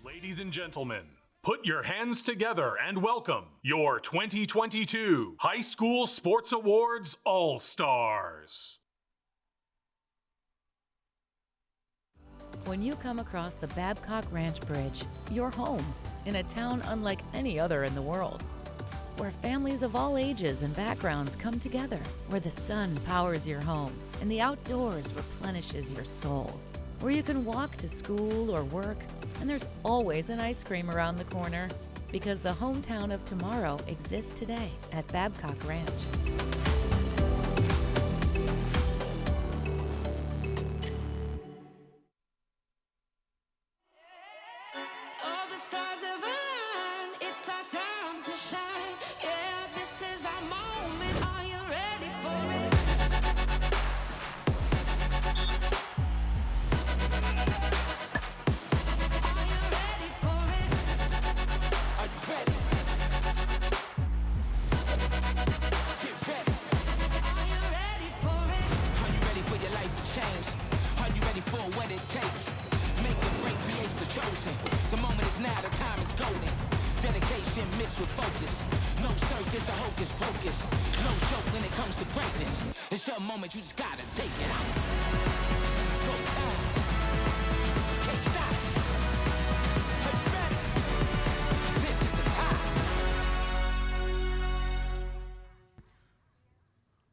Ladies and gentlemen, put your hands together and welcome your 2022 High School Sports Awards All-Stars. When you come across the Babcock Ranch Bridge, you're home in a town unlike any other in the world, where families of all ages and backgrounds come together, where the sun powers your home and the outdoors replenishes your soul, where you can walk to school or work, and there's always an ice cream around the corner, because the hometown of tomorrow exists today at Babcock Ranch. You just gotta take it out. Go time. Can't stop. Are you ready? This is the time.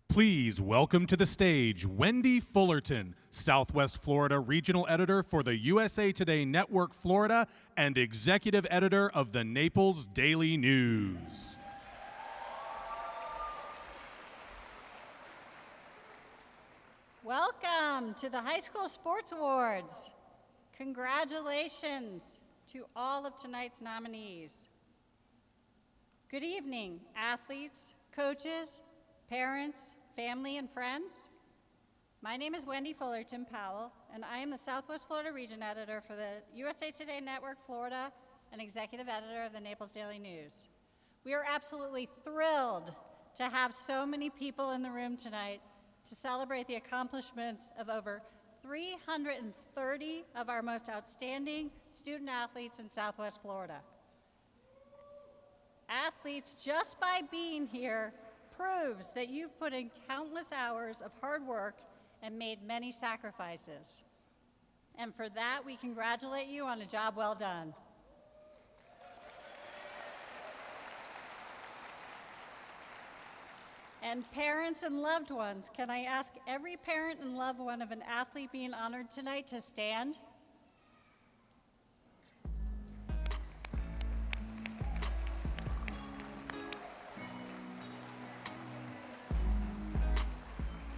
Please welcome to the stage Wendy Fullerton, Southwest Florida Regional Editor for the USA Today Network Florida and Executive Editor of the Naples Daily News. Welcome to the High School Sports Awards. Congratulations to all of tonight's nominees. Good evening, athletes, coaches, parents, family, and friends. My name is Wendy Fullerton Powell, and I am the Southwest Florida Region Editor for the USA Today Network Florida and Executive Editor of the Naples Daily News. We are absolutely thrilled to have so many people in the room tonight to celebrate the accomplishments of over 330 of our most outstanding student athletes in Southwest Florida. Athletes, just by being here, proves that you've put in countless hours of hard work and made many sacrifices. And for that, we congratulate you on a job well done. And parents and loved ones, can I ask every parent and loved one of an athlete being honored tonight to stand?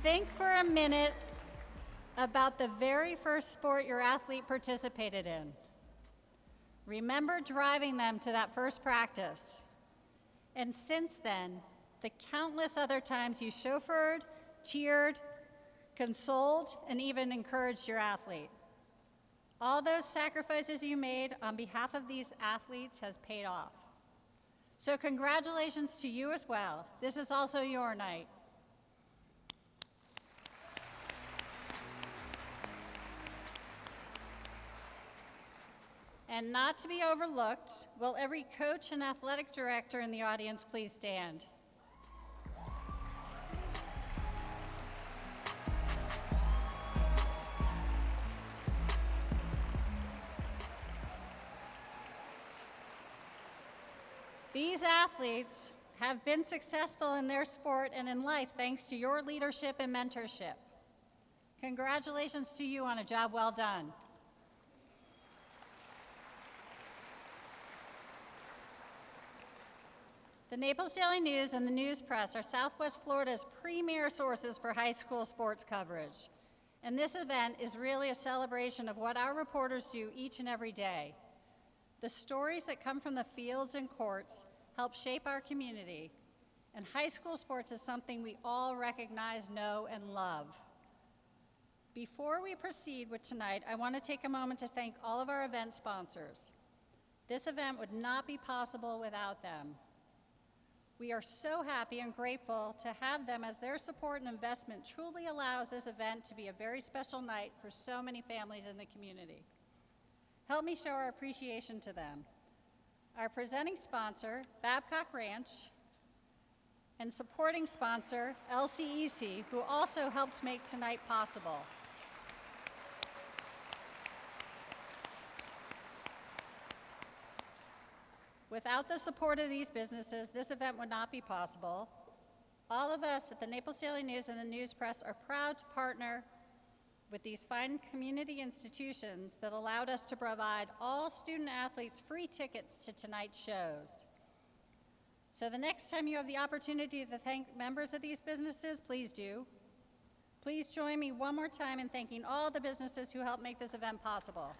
Think for a minute about the very first sport your athlete participated in. Remember driving them to that first practice. And since then, the countless other times you chauffeured, cheered, consoled, and even encouraged your athlete. All those sacrifices you made on behalf of these athletes has paid off. So congratulations to you as well. This is also your night. And not to be overlooked, will every coach and athletic director in the audience please stand? These athletes have been successful in their sport and in life thanks to your leadership and mentorship. Congratulations to you on a job well done. The Naples Daily News and the News Press are Southwest Florida's premier sources for high school sports coverage. And this event is really a celebration of what our reporters do each and every day. The stories that come from the fields and courts help shape our community, and high school sports is something we all recognize, know, and love. Before we proceed with tonight, I want to take a moment to thank all of our event sponsors. This event would not be possible without them. We are so happy and grateful to have them, as their support and investment truly allows this event to be a very special night for so many families in the community. Help me show our appreciation to them. Our presenting sponsor, Babcock Ranch, and supporting sponsor, LCEC, who also helped make tonight possible. Without the support of these businesses, this event would not be possible. All of us at the Naples Daily News and the News Press are proud to partner with these fine community institutions that allowed us to provide all student athletes free tickets to tonight's shows. So the next time you have the opportunity to thank members of these businesses, please do. Please join me one more time in thanking all the businesses who helped make this event possible.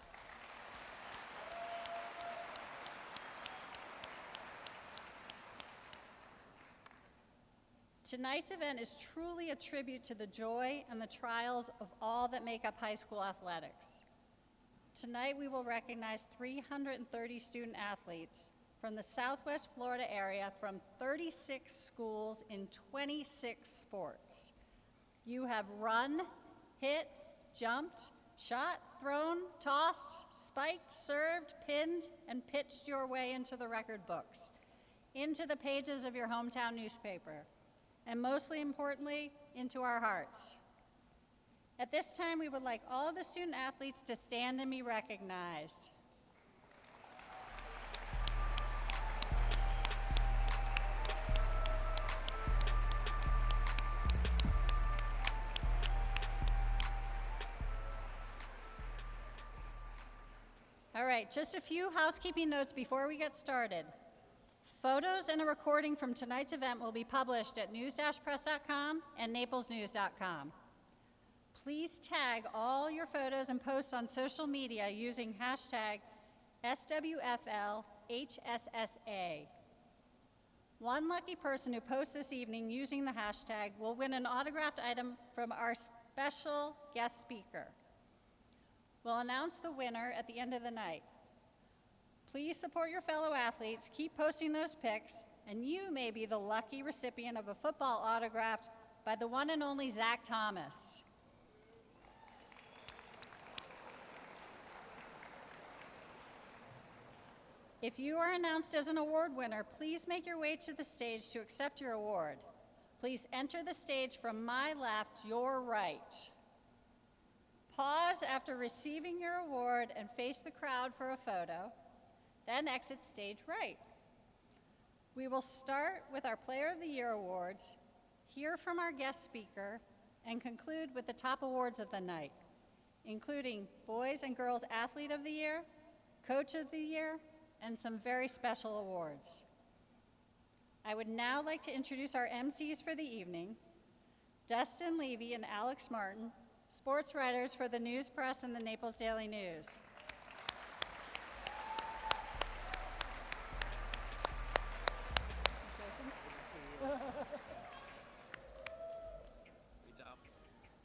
Tonight's event is truly a tribute to the joy and the trials of all that make up high school athletics. Tonight we will recognize 330 student athletes from the Southwest Florida area from 36 schools in 26 sports. You have run, hit, jumped, shot, thrown, tossed, spiked, served, pinned, and pitched your way into the record books, into the pages of your hometown newspaper, and mostly importantly, into our hearts. At this time, we would like all of the student athletes to stand and be recognized. All right, just a few housekeeping notes before we get started. Photos and a recording from tonight's event will be published at news-press.com and naplesnews.com. Please tag all your photos and posts on social media using hashtag SWFLHSSA. One lucky person who posts this evening using the hashtag will win an autographed item from our special guest speaker. We'll announce the winner at the end of the night. Please support your fellow athletes, keep posting those pics, and you may be the lucky recipient of a football autographed by the one and only Zach Thomas. If you are announced as an award winner, please make your way to the stage to accept your award. Please enter the stage from my left, your right. Pause after receiving your award and face the crowd for a photo. Then exit stage right. We will start with our Player of the Year awards, hear from our guest speaker, and conclude with the top awards of the night, including Boys and Girls Athlete of the Year, Coach of the Year, and some very special awards. I would now like to introduce our MCs for the evening, Dustin Levy and Alex Martin, sports writers for the News Press and the Naples Daily News.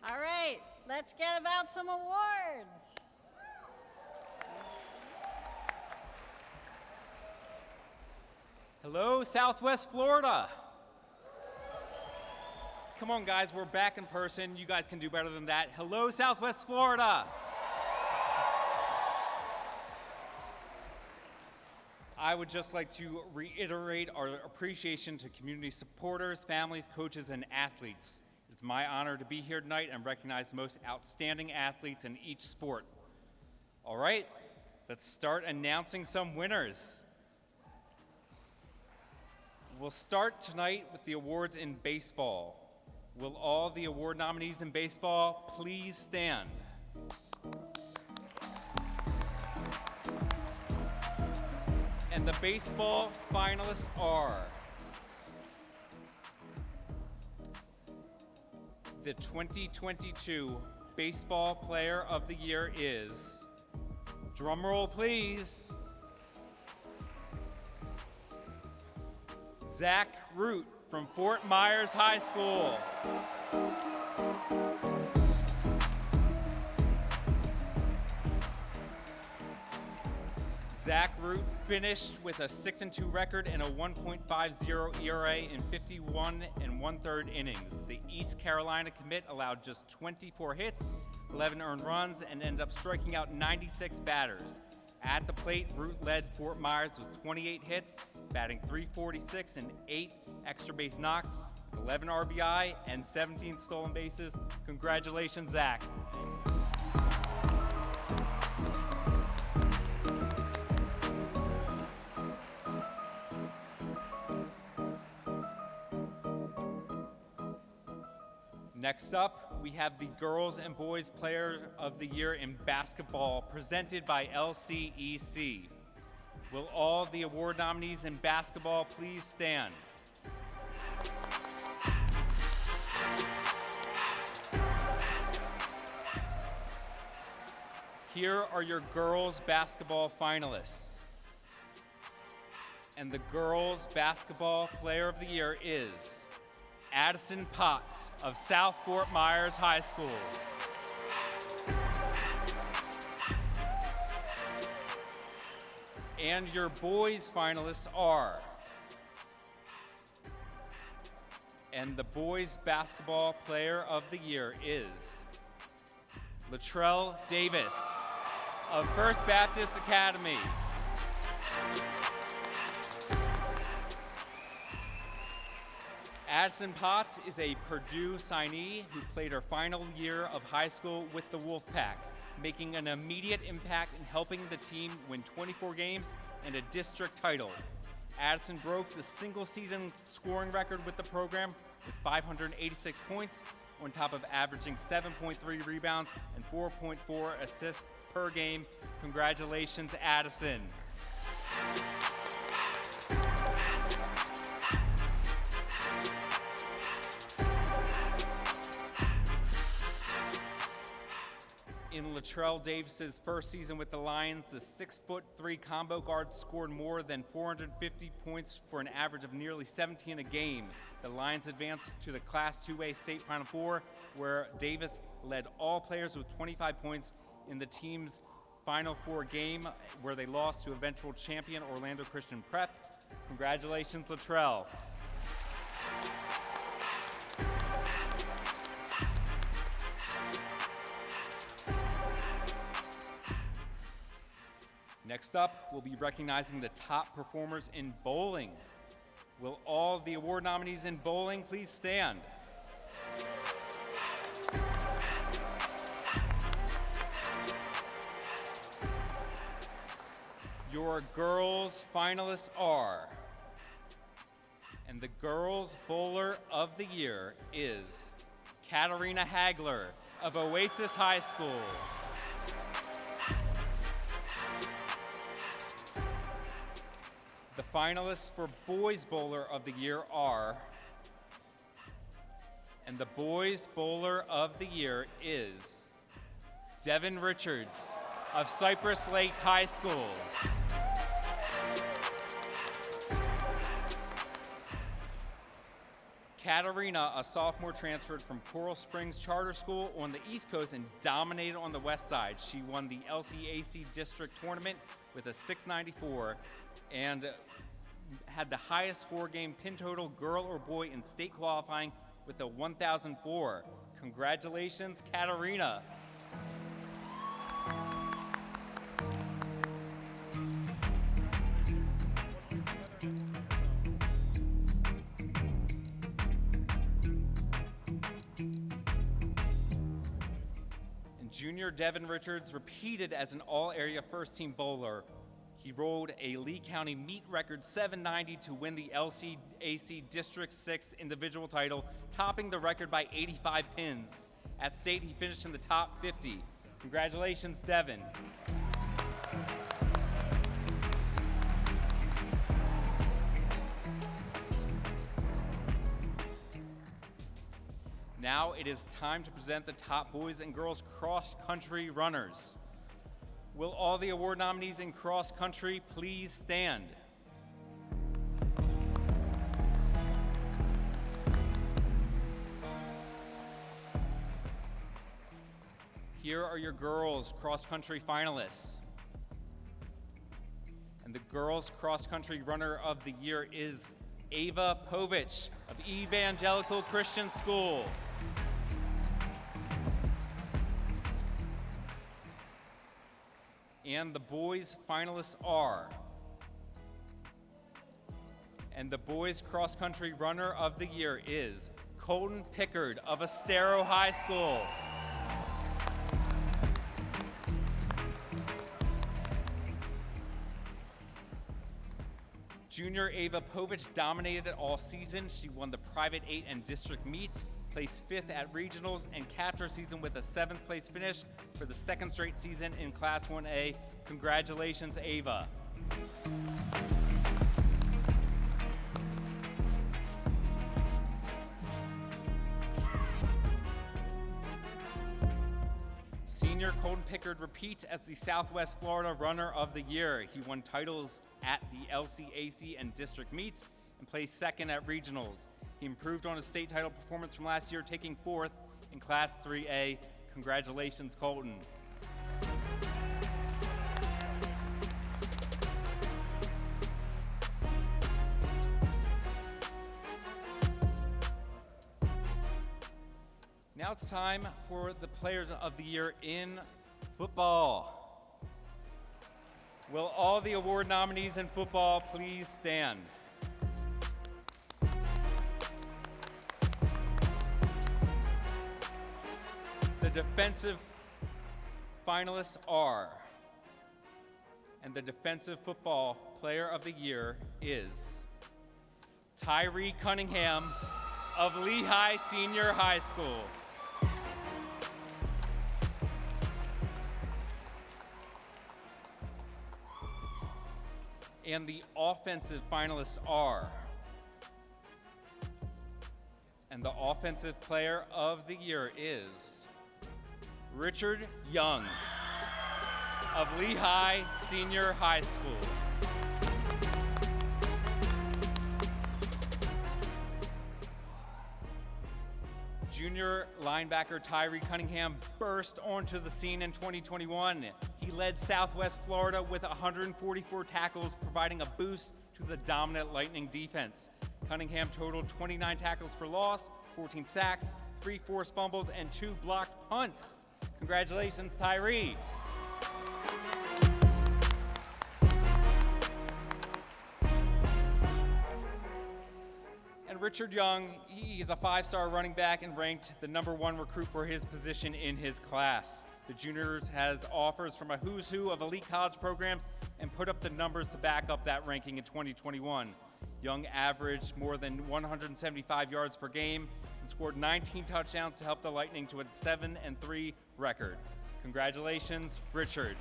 All right, let's get about some awards. Hello, Southwest Florida. Come on, guys, we're back in person. You guys can do better than that. Hello, Southwest Florida. I would just like to reiterate our appreciation to community supporters, families, coaches, and athletes. It's my honor to be here tonight and recognize the most outstanding athletes in each sport. All right, let's start announcing some winners. We'll start tonight with the awards in baseball. Will all the award nominees in baseball please stand? And the baseball finalists are the 2022 Baseball Player of the Year is, drumroll please, Zach Root from Fort Myers High School. Zach Root finished with a 6-2 record and a 1.50 ERA in 51 1/3 innings. The East Carolina commit allowed just 24 hits, 11 earned runs, and ended up striking out 96 batters. At the plate, Root led Fort Myers with 28 hits, batting .346 and 8 extra base knocks, 11 RBI, and 17 stolen bases. Congratulations, Zach. Next up, we have the Girls and Boys Player of the Year in Basketball, presented by LCEC. Will all the award nominees in basketball please stand? Here are your girls basketball finalists. And the Girls Basketball Player of the Year is Addison Potts of South Fort Myers High School. And your boys finalists are, and the Boys Basketball Player of the Year is Latrell Davis of First Baptist Academy. Addison Potts is a Purdue signee who played her final year of high school with the Wolfpack, making an immediate impact in helping the team win 24 games and a district title. Addison broke the single-season scoring record with the program with 586 points, on top of averaging 7.3 rebounds and 4.4 assists per game. Congratulations, Addison. In Latrell Davis's first season with the Lions, the 6'3" combo guard scored more than 450 points for an average of nearly 17 a game. The Lions advanced to the Class 2A State Final Four, where Davis led all players with 25 points in the team's Final Four game, where they lost to eventual champion Orlando Christian Prep. Congratulations, Latrell. Next up, we'll be recognizing the top performers in bowling. Will all the award nominees in bowling please stand? Your girls finalists are, and the girls bowler of the year is Katarina Hagler of Oasis High School. The finalists for Boys Bowler of the Year are, and the Boys Bowler of the Year is Devin Richards of Cypress Lake High School. Katarina, a sophomore, transferred from Coral Springs Charter School on the East Coast and dominated on the West Side. She won the LCAC District Tournament with a 694 and had the highest four-game pin total, girl or boy, in state qualifying with a 1,004. Congratulations, Katarina. And junior Devin Richards repeated as an all-area first-team bowler. He rolled a Lee County meet record 790 to win the LCAC District 6 individual title, topping the record by 85 pins. At state, he finished in the top 50. Congratulations, Devin. Now it is time to present the top boys and girls cross-country runners. Will all the award nominees in cross country please stand? Here are your girls cross country finalists. And the girls cross country runner of the year is Ava Povich of Evangelical Christian School. And the boys finalists are, and the boys cross-country runner of the year is Colton Pickard of Estero High School. Junior Ava Povich dominated it all season. She won the private 8 and district meets, placed 5th at regionals, and capped her season with a 7th place finish for the 2nd straight season in Class 1A. Congratulations, Ava. Senior Colton Pickard repeats as the Southwest Florida Runner of the Year. He won titles at the LCAC and district meets and placed 2nd at regionals. He improved on his state title performance from last year, taking 4th in Class 3A. Congratulations, Colton. Now it's time for the Players of the Year in football. Will all the award nominees in football please stand? The defensive finalists are, and the defensive football player of the year is Tyree Cunningham of Lehigh Senior High School. And the offensive finalists are, and the offensive player of the year is Richard Young of Lehigh Senior High School. Junior linebacker Tyree Cunningham burst onto the scene in 2021. He led Southwest Florida with 144 tackles, providing a boost to the dominant Lightning defense. Cunningham totaled 29 tackles for loss, 14 sacks, 3 forced fumbles, and 2 blocked punts. Congratulations, Tyree. And Richard Young, he's a 5-star running back and ranked the #1 recruit for his position in his class. The juniors has offers from a who's who of elite college programs and put up the numbers to back up that ranking in 2021. Young averaged more than 175 yards per game and scored 19 touchdowns to help the Lightning to a 7-3 record. Congratulations, Richard.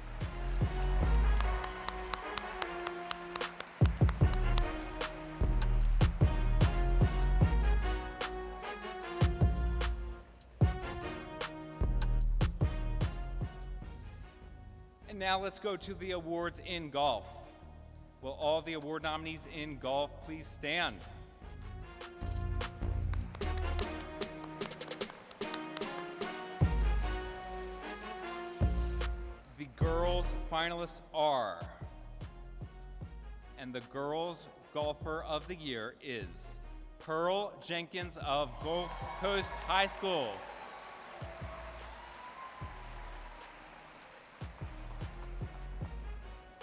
And now let's go to the awards in golf. Will all the award nominees in golf please stand? The girls finalists are, and the girls golfer of the year is Pearl Jenkins of Gulf Coast High School.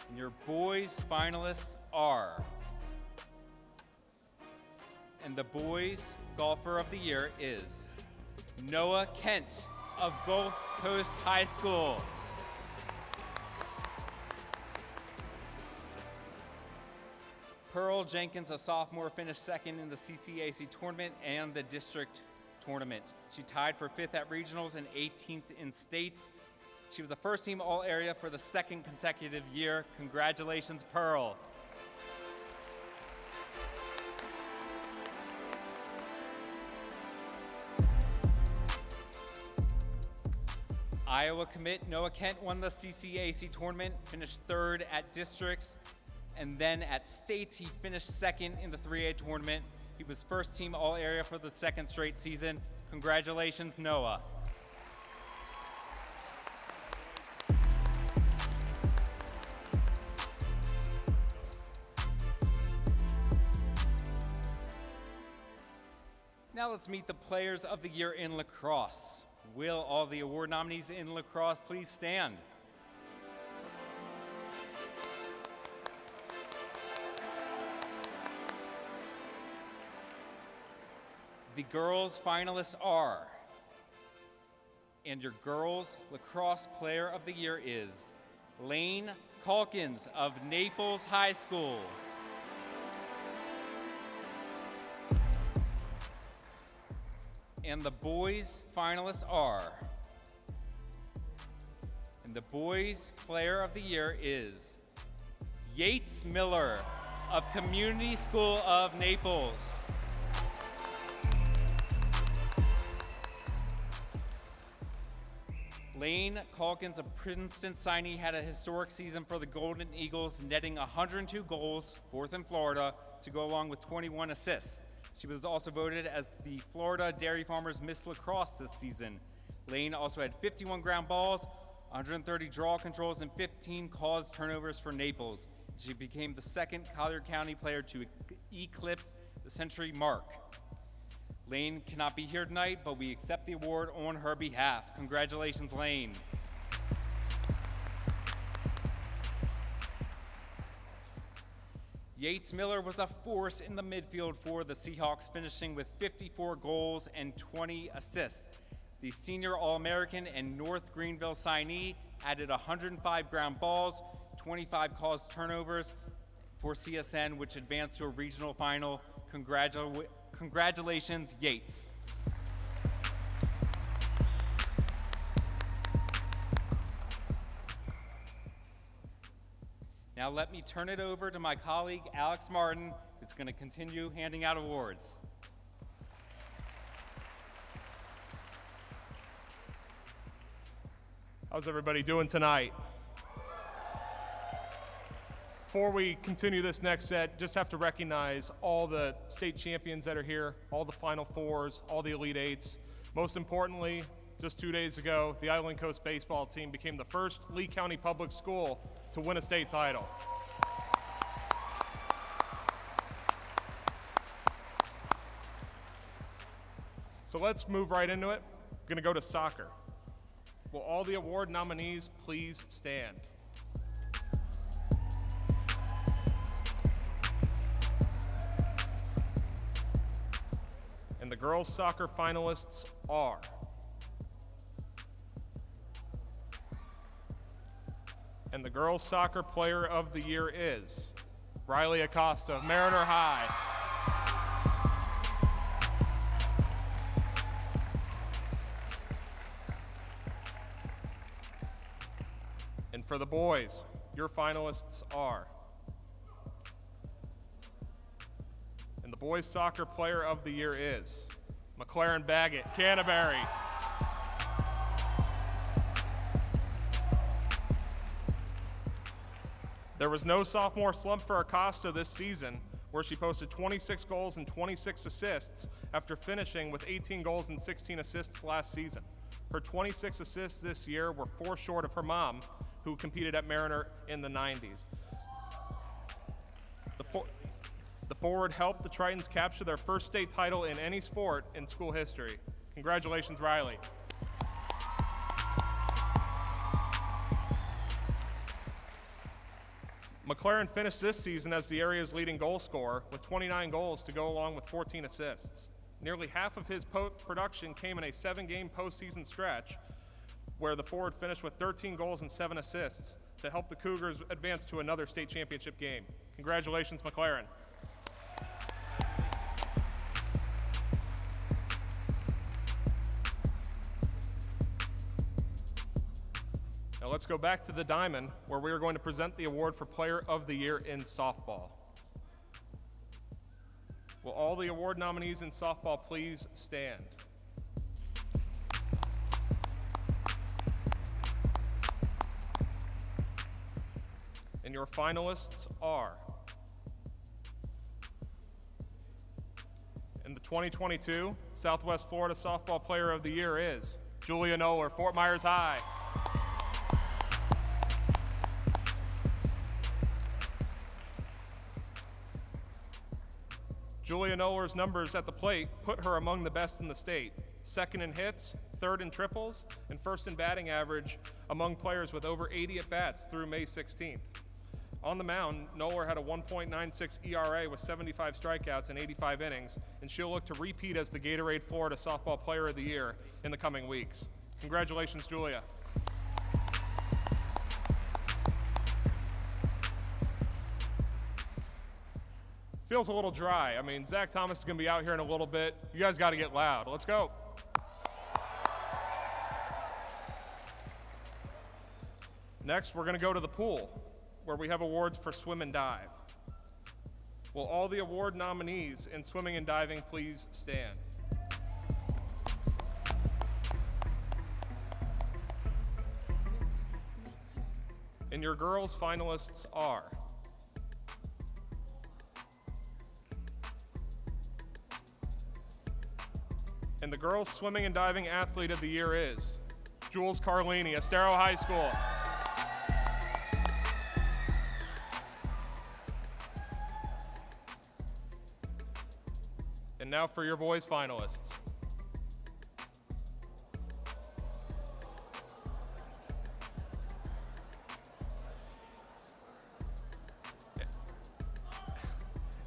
And your boys finalists are, and the boys golfer of the year is Noah Kent of Gulf Coast High School. Pearl Jenkins, a sophomore, finished 2nd in the CCAC tournament and the district tournament. She tied for 5th at regionals and 18th in states. She was the first team All-Area for the 2nd consecutive year. Congratulations, Pearl. Iowa commit Noah Kent won the CCAC tournament, finished 3rd at districts, and then at states he finished 2nd in the 3A tournament. He was first team All-Area for the 2nd straight season. Congratulations, Noah. Now let's meet the Players of the Year in lacrosse. Will all the award nominees in lacrosse please stand? The girls' finalists are, and your girls' lacrosse player of the year is Lane Calkins of Naples High School. And the boys' finalists are, and the boys' player of the year is Yates Miller of Community School of Naples. Lane Calkins, a Princeton signee, had a historic season for the Golden Eagles, netting 102 goals, fourth in Florida, to go along with 21 assists. She was also voted as the Florida Dairy Farmers Miss Lacrosse this season. Lane also had 51 ground balls, 130 draw controls, and 15 caused turnovers for Naples. She became the second Collier County player to eclipse the century mark. Lane cannot be here tonight, but we accept the award on her behalf. Congratulations, Lane. Yates Miller was a force in the midfield for the Seahawks, finishing with 54 goals and 20 assists. The senior All-American and North Greenville signee added 105 ground balls, 25 caused turnovers for CSN, which advanced to a regional final. Congratulations, Yates. Now let me turn it over to my colleague, Alex Martin, who's going to continue handing out awards. How's everybody doing tonight? Before we continue this next set, just have to recognize all the state champions that are here, all the Final Fours, all the Elite Eights. Most importantly, just 2 days ago, the Island Coast baseball team became the first Lee County public school to win a state title. So let's move right into it. We're gonna go to soccer. Will all the award nominees please stand? And the girls' soccer finalists are and the girls' soccer player of the year is Riley Acosta of Mariner High. And for the boys, your finalists are, and the boys' soccer player of the year is McLaren Baggett, Canterbury. There was no sophomore slump for Acosta this season, where she posted 26 goals and 26 assists after finishing with 18 goals and 16 assists last season. Her 26 assists this year were 4 short of her mom, who competed at Mariner in the 90s. The forward helped the Tritons capture their first state title in any sport in school history. Congratulations, Riley. McLaren finished this season as the area's leading goal scorer with 29 goals to go along with 14 assists. Nearly half of his production came in a 7-game postseason stretch where the forward finished with 13 goals and 7 assists to help the Cougars advance to another state championship game. Congratulations, McLaren. Now let's go back to the diamond, where we are going to present the award for Player of the Year in softball. Will all the award nominees in softball please stand? And your finalists are, and the 2022 Southwest Florida Softball Player of the Year is Julia Noller, Fort Myers High. Julia Noller's numbers at the plate put her among the best in the state, second in hits, third in triples, and first in batting average among players with over 80 at-bats through May 16th. On the mound, Noller had a 1.96 ERA with 75 strikeouts in 85 innings, and she'll look to repeat as the Gatorade Florida Softball Player of the Year in the coming weeks. Congratulations, Julia. Feels a little dry. I mean, Zach Thomas is going to be out here in a little bit. You guys got to get loud. Let's go. Next, we're going to go to the pool, where we have awards for swim and dive. Will all the award nominees in swimming and diving please stand? And your girls' finalists are and the girls' swimming and diving athlete of the year is Jules Carlini, Estero High School. And now for your boys' finalists.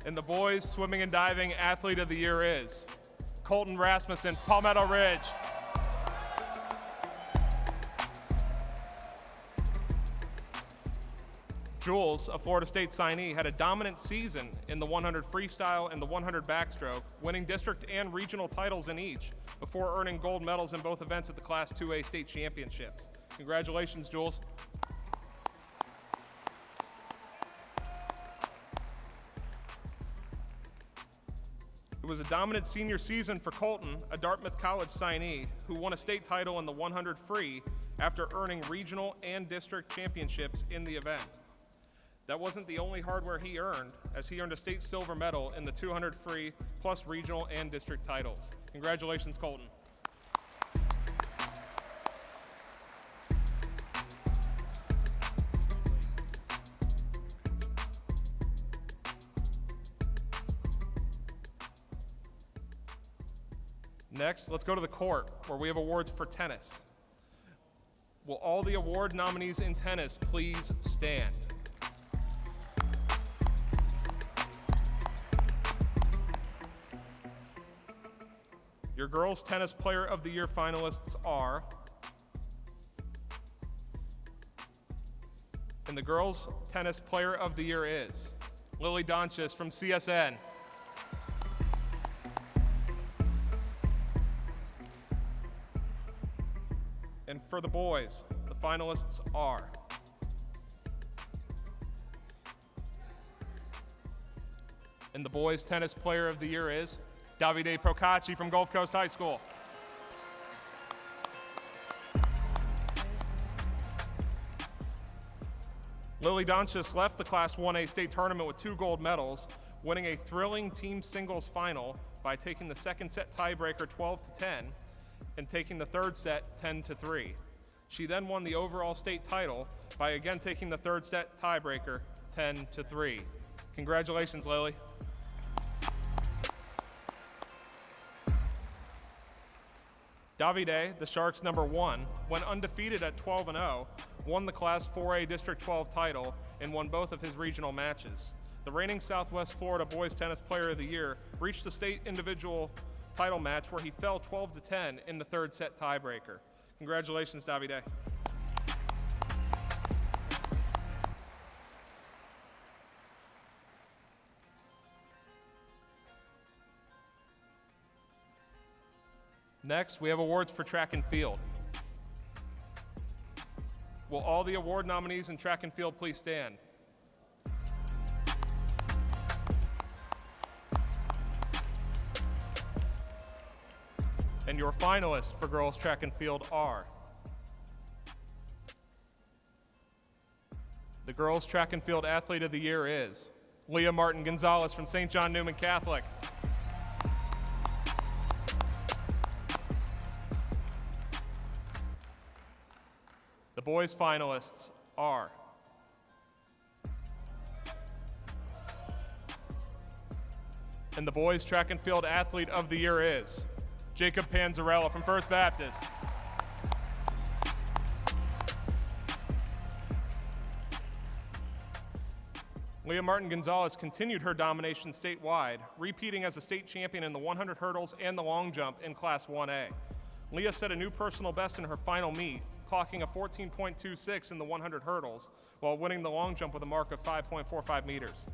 And the boys' swimming and diving athlete of the year is Colton Rasmussen, Palmetto Ridge. Jules, a Florida State signee, had a dominant season in the 100 freestyle and the 100 backstroke, winning district and regional titles in each, before earning gold medals in both events at the Class 2A state championships. Congratulations, Jules. It was a dominant senior season for Colton, a Dartmouth College signee, who won a state title in the 100 free after earning regional and district championships in the event. That wasn't the only hardware he earned, as he earned a state silver medal in the 200 free plus regional and district titles. Congratulations, Colton. Next, let's go to the court, where we have awards for tennis. Will all the award nominees in tennis please stand? Your girls' tennis player of the year finalists are, and the girls' tennis player of the year is Lily Donchis from CSN. And for the boys, the finalists are and the boys' tennis player of the year is Davide Procacci from Gulf Coast High School. Lily Donchis left the Class 1A state tournament with 2 gold medals, winning a thrilling team singles final by taking the second set tiebreaker 12-10 and taking the third set 10-3. She then won the overall state title by again taking the third set tiebreaker 10-3. Congratulations, Lily. Davide, the Sharks' #1, went undefeated at 12-0, won the Class 4A District 12 title, and won both of his regional matches. The reigning Southwest Florida Boys Tennis Player of the Year reached the state individual title match where he fell 12-10 in the third set tiebreaker. Congratulations, Davide. Next, we have awards for track and field. Will all the award nominees in track and field please stand? And your finalists for girls track and field are the girls track and field athlete of the year is Leah Martin Gonzalez from St. John Newman Catholic. The boys' finalists are and the boys' track and field athlete of the year is Jacob Panzarella from First Baptist. Leah Martin Gonzalez continued her domination statewide, repeating as a state champion in the 100 hurdles and the long jump in Class 1A. Leah set a new personal best in her final meet, clocking a 14.26 in the 100 hurdles, while winning the long jump with a mark of 5.45 meters.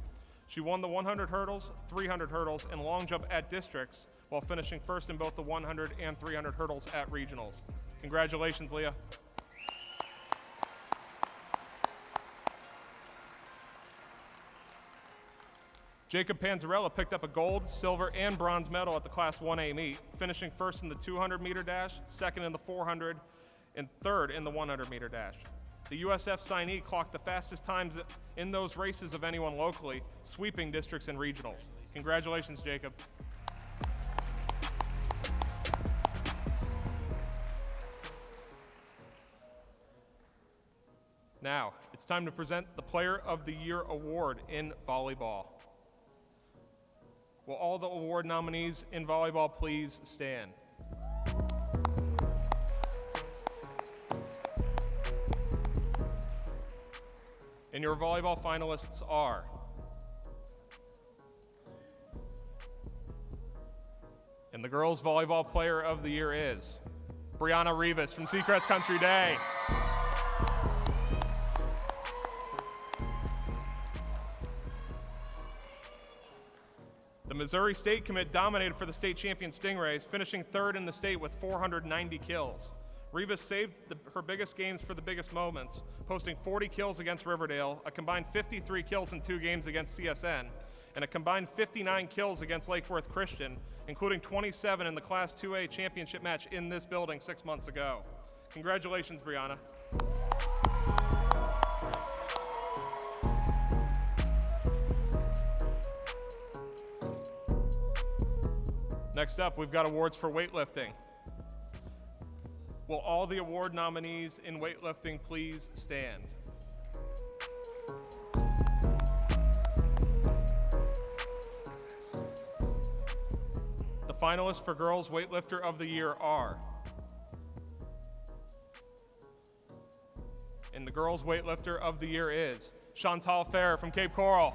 She won the 100 hurdles, 300 hurdles, and long jump at districts, while finishing first in both the 100 and 300 hurdles at regionals. Congratulations, Leah. Jacob Panzarella picked up a gold, silver, and bronze medal at the Class 1A meet, finishing first in the 200-meter dash, second in the 400, and third in the 100-meter dash. The USF signee clocked the fastest times in those races of anyone locally, sweeping districts and regionals. Congratulations, Jacob. Now, it's time to present the Player of the Year award in volleyball. Will all the award nominees in volleyball please stand? And your volleyball finalists are and the girls' volleyball player of the year is Brianna Rivas from Seacrest Country Day. The Missouri State commit dominated for the state champion Stingrays, finishing third in the state with 490 kills. Rivas saved her biggest games for the biggest moments, posting 40 kills against Riverdale, a combined 53 kills in 2 games against CSN, and a combined 59 kills against Lake Worth Christian, including 27 in the Class 2A championship match in this building 6 months ago. Congratulations, Brianna. Next up, we've got awards for weightlifting. Will all the award nominees in weightlifting please stand? The finalists for Girls Weightlifter of the Year are, and the Girls Weightlifter of the Year is Chantal Fair from Cape Coral.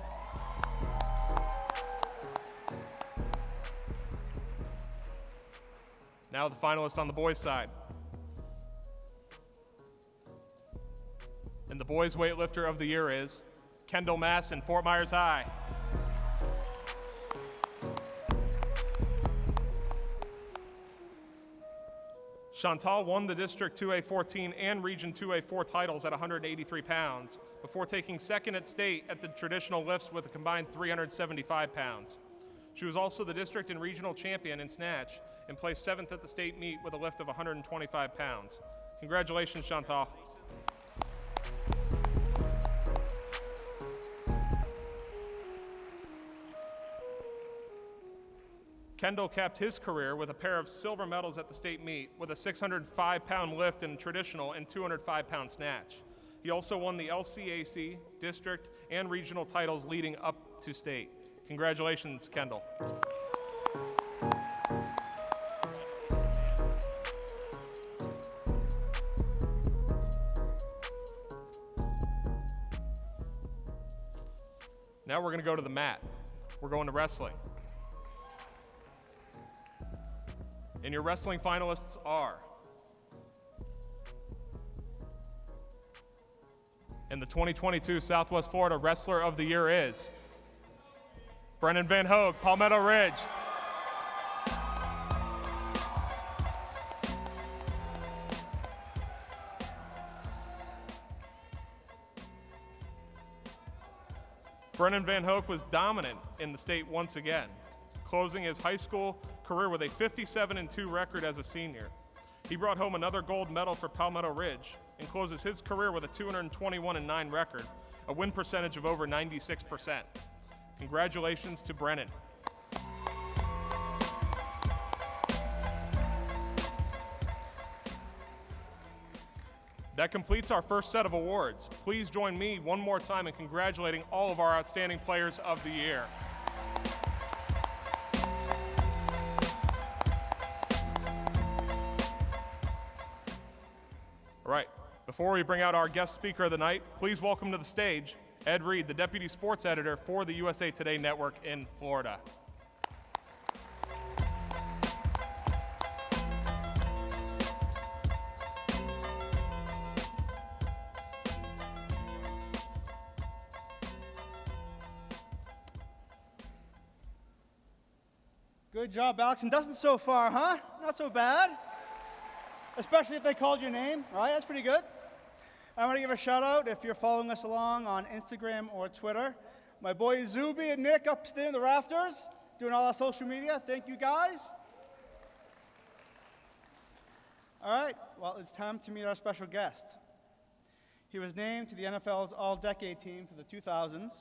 Now the finalist on the boys' side. And the boys' weightlifter of the year is Kendall Mass in Fort Myers High. Chantal won the District 2A 14 and Region 2A 4 titles at 183 pounds before taking second at state at the traditional lifts with a combined 375 pounds. She was also the district and regional champion in snatch and placed 7th at the state meet with a lift of 125 pounds. Congratulations, Chantal. Kendall capped his career with a pair of silver medals at the state meet with a 605-pound lift in traditional and 205-pound snatch. He also won the LCAC, district, and regional titles leading up to state. Congratulations, Kendall. Now we're going to go to the mat. We're going to wrestling. And your wrestling finalists are, and the 2022 Southwest Florida Wrestler of the Year is Brennan Van Hogue, Palmetto Ridge. Brennan Van Hogue was dominant in the state once again, closing his high school career with a 57-2 record as a senior. He brought home another gold medal for Palmetto Ridge and closes his career with a 221-9 record, a win percentage of over 96%. Congratulations to Brennan. That completes our first set of awards. Please join me one more time in congratulating all of our outstanding players of the year. All right, before we bring out our guest speaker of the night, please welcome to the stage Ed Reed, the Deputy Sports Editor for the USA Today Network in Florida. Good job, Alex and Dustin, so far, huh? Not so bad. Especially if they called your name, right? That's pretty good. I want to give a shout out if you're following us along on Instagram or Twitter. My boys Zuby and Nick upstairs in the rafters, doing all our social media. Thank you, guys. All right, well, it's time to meet our special guest. He was named to the NFL's All-Decade team for the 2000s,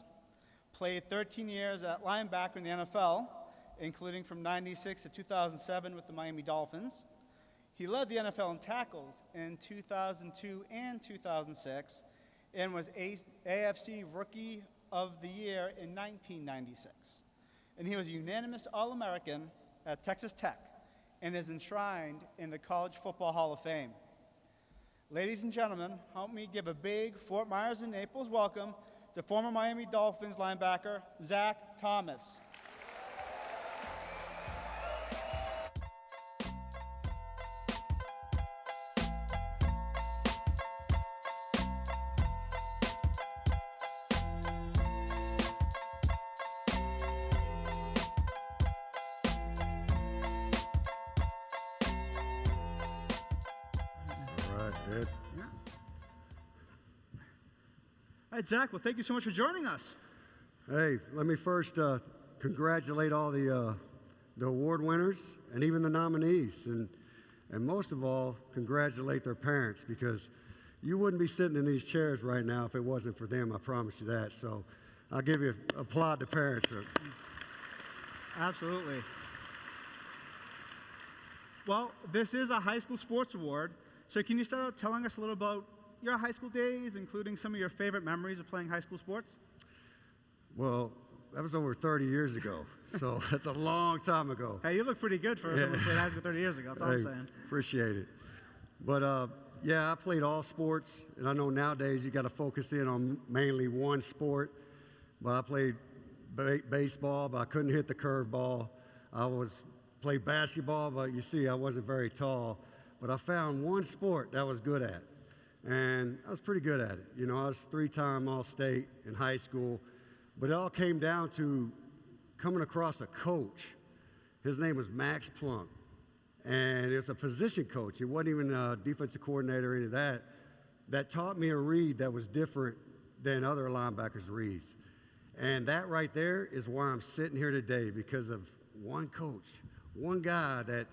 played 13 years at linebacker in the NFL, including from 96 to 2007 with the Miami Dolphins. He led the NFL in tackles in 2002 and 2006 and was AFC Rookie of the Year in 1996. And he was a unanimous All-American at Texas Tech and is enshrined in the College Football Hall of Fame. Ladies and gentlemen, help me give a big Fort Myers and Naples welcome to former Miami Dolphins linebacker Zach Thomas. Ed. Yeah. All right, Zach, well, thank you so much for joining us. Hey, let me first congratulate all the award winners and even the nominees, and most of all, congratulate their parents, because you wouldn't be sitting in these chairs right now if it wasn't for them, I promise you that. So I'll give you applaud to parents. Absolutely. Well, this is a high school sports award. So can you start out telling us a little about your high school days, including some of your favorite memories of playing high school sports? Well, that was over 30 years ago, so that's a long time ago. Hey, you look pretty good for someone who played high school 30 years ago, that's all I'm saying. Appreciate it. But yeah, I played all sports, and I know nowadays you got to focus in on mainly one sport. But I played baseball, but I couldn't hit the curveball. Played basketball, but you see I wasn't very tall. But I found one sport that I was good at, and I was pretty good at it. You know, I was 3-time All-State in high school, but it all came down to coming across a coach. His name was Max Plunk, and it was a position coach. It wasn't even a defensive coordinator or any of that. That taught me a read that was different than other linebackers' reads. And that right there is why I'm sitting here today, because of one coach, one guy that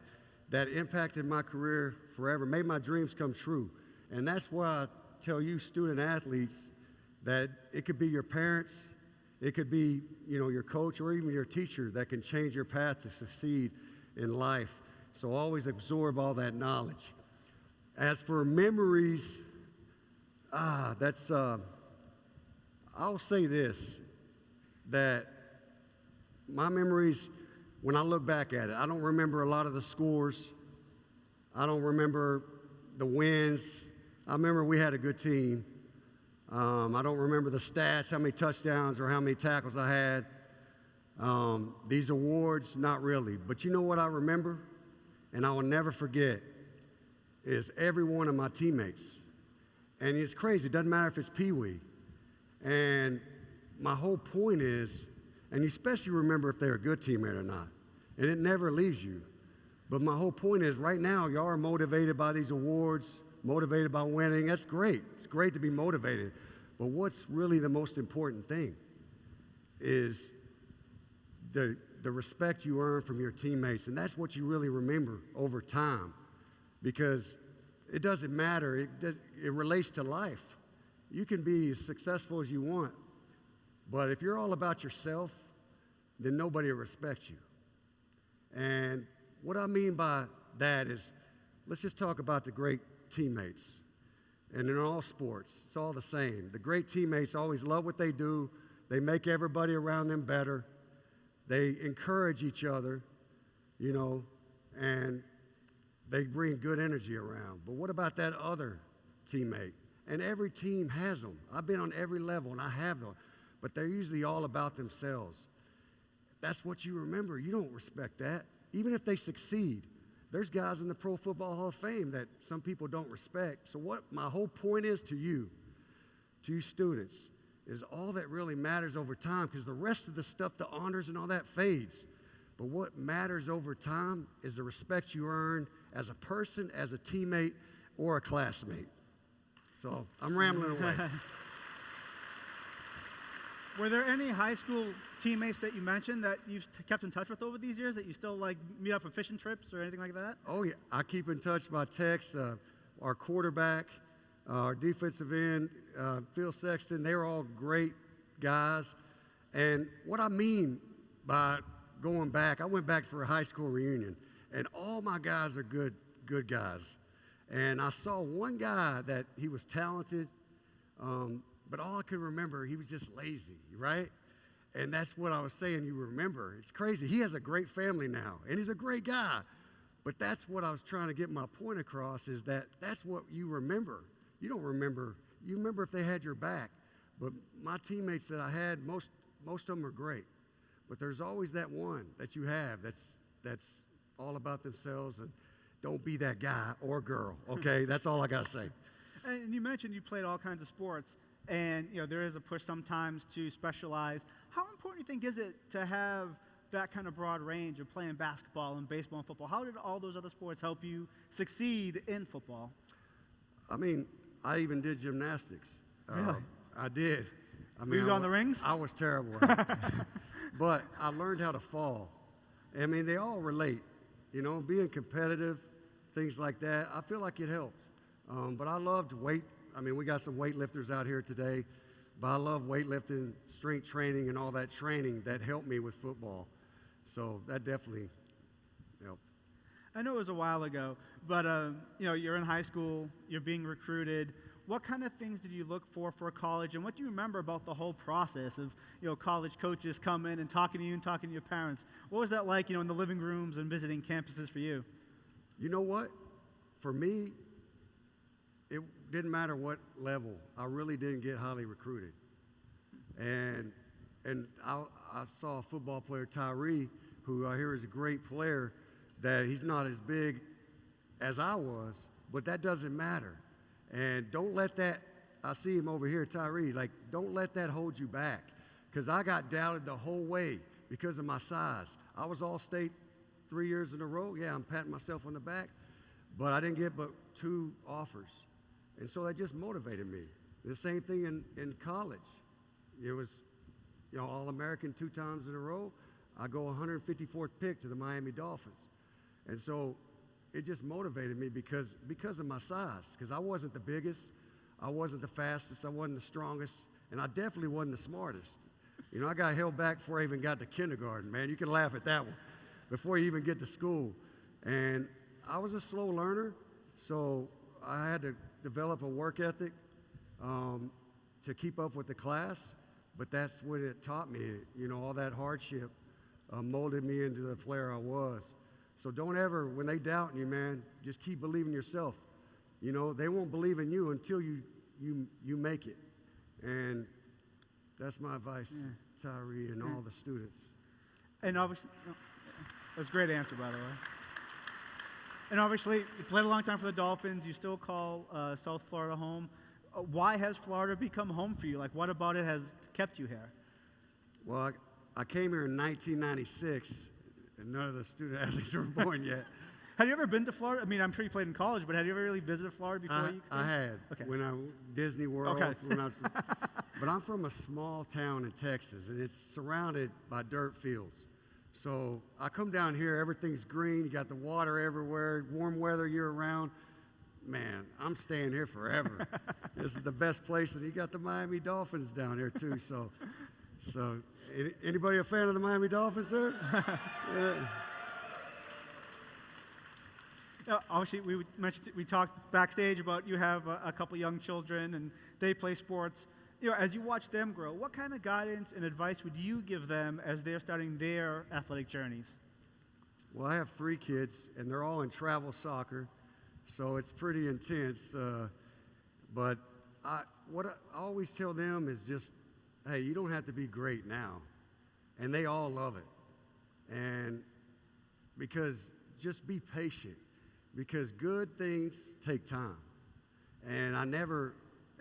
impacted my career forever, made my dreams come true. And that's why I tell you student athletes that it could be your parents, it could be, you know, your coach or even your teacher that can change your path to succeed in life. So always absorb all that knowledge. As for memories, I'll say this, that my memories, when I look back at it, I don't remember a lot of the scores. I don't remember the wins. I remember we had a good team. I don't remember the stats, how many touchdowns or how many tackles I had. These awards, not really. But you know what I remember, and I will never forget, is every one of my teammates. And it's crazy. It doesn't matter if it's Pee Wee. And my whole point is, and you especially remember if they're a good teammate or not. And it never leaves you. But my whole point is, right now, y'all are motivated by these awards, motivated by winning. That's great. It's great to be motivated. But what's really the most important thing is the respect you earn from your teammates. And that's what you really remember over time. Because it doesn't matter. It relates to life. You can be as successful as you want. But if you're all about yourself, then nobody will respect you. And what I mean by that is, let's just talk about the great teammates. And in all sports, it's all the same. The great teammates always love what they do. They make everybody around them better. They encourage each other, you know, and they bring good energy around. But what about that other teammate? And every team has them. I've been on every level, and I have them. But they're usually all about themselves. That's what you remember. You don't respect that. Even if they succeed, there's guys in the Pro Football Hall of Fame that some people don't respect. So what my whole point is to you students, is all that really matters over time, because the rest of the stuff, the honors and all that fades. But what matters over time is the respect you earn as a person, as a teammate, or a classmate. So I'm rambling away. Were there any high school teammates that you mentioned that you've kept in touch with over these years, that you still like meet up for fishing trips or anything like that? Oh yeah, I keep in touch by text. Our quarterback, our defensive end, Phil Sexton, they were all great guys. And what I mean by going back, I went back for a high school reunion, and all my guys are good guys. And I saw one guy that he was talented, but all I could remember, he was just lazy, right? And that's what I was saying, you remember. It's crazy. He has a great family now, and he's a great guy. But that's what I was trying to get my point across, is that that's what you remember. You don't remember. You remember if they had your back. But my teammates that I had, most of them are great. But there's always that one that you have that's all about themselves, and don't be that guy or girl, okay? That's all I got to say. And you mentioned you played all kinds of sports, and there is a push sometimes to specialize. How important do you think is it to have that kind of broad range of playing basketball and baseball and football? How did all those other sports help you succeed in football? I mean, I even did gymnastics. Really? I did. I mean, Were you on the rings? I was terrible at it. But I learned how to fall. I mean, they all relate. Being competitive, things like that, I feel like it helped. But I loved weight. I mean, we got some weightlifters out here today, but I love weightlifting, strength training, and all that training that helped me with football. So that definitely helped. I know it was a while ago, but you're in high school, you're being recruited. What kind of things did you look for college, and what do you remember about the whole process of college coaches coming and talking to you and talking to your parents? What was that like, in the living rooms and visiting campuses for you? You know what? For me, it didn't matter what level. I really didn't get highly recruited. And I saw a football player, Tyree, who I hear is a great player, that he's not as big as I was, but that doesn't matter. And don't let that, I see him over here, Tyree, don't let that hold you back. Because I got doubted the whole way because of my size. I was All-State 3 years in a row. Yeah, I'm patting myself on the back. But I didn't get but 2 offers. And so that just motivated me. The same thing in college. It was, All-American 2 times in a row. I go 154th pick to the Miami Dolphins. And so it just motivated me because of my size, because I wasn't the biggest, I wasn't the fastest, I wasn't the strongest, and I definitely wasn't the smartest. I got held back before I even got to kindergarten, man. You can laugh at that one, before you even get to school. And I was a slow learner, so I had to develop a work ethic to keep up with the class, but that's what it taught me. All that hardship molded me into the player I was. So don't ever, when they doubt you, man, just keep believing yourself. They won't believe in you until you make it. And that's my advice, Tyree, and all the students. And obviously, that's a great answer, by the way. And obviously, you played a long time for the Dolphins. You still call South Florida home. Why has Florida become home for you? What about it has kept you here? Well, I came here in 1996. And none of the student athletes were born yet. Have you ever been to Florida? I mean, I'm sure you played in college, but have you ever really visited Florida before you came? I had. Okay. When Disney World. Okay. But I'm from a small town in Texas, and it's surrounded by dirt fields. So I come down here, everything's green. You got the water everywhere, warm weather year-round. Man, I'm staying here forever. This is the best place, and you got the Miami Dolphins down here too. So anybody a fan of the Miami Dolphins, sir? Obviously, we talked backstage about you have a couple young children and they play sports. As you watch them grow, what kind of guidance and advice would you give them as they're starting their athletic journeys? Well, I have 3 kids, and they're all in travel soccer, so it's pretty intense. But what I always tell them is just, hey, you don't have to be great now. And they all love it. And because just be patient, because good things take time. And I never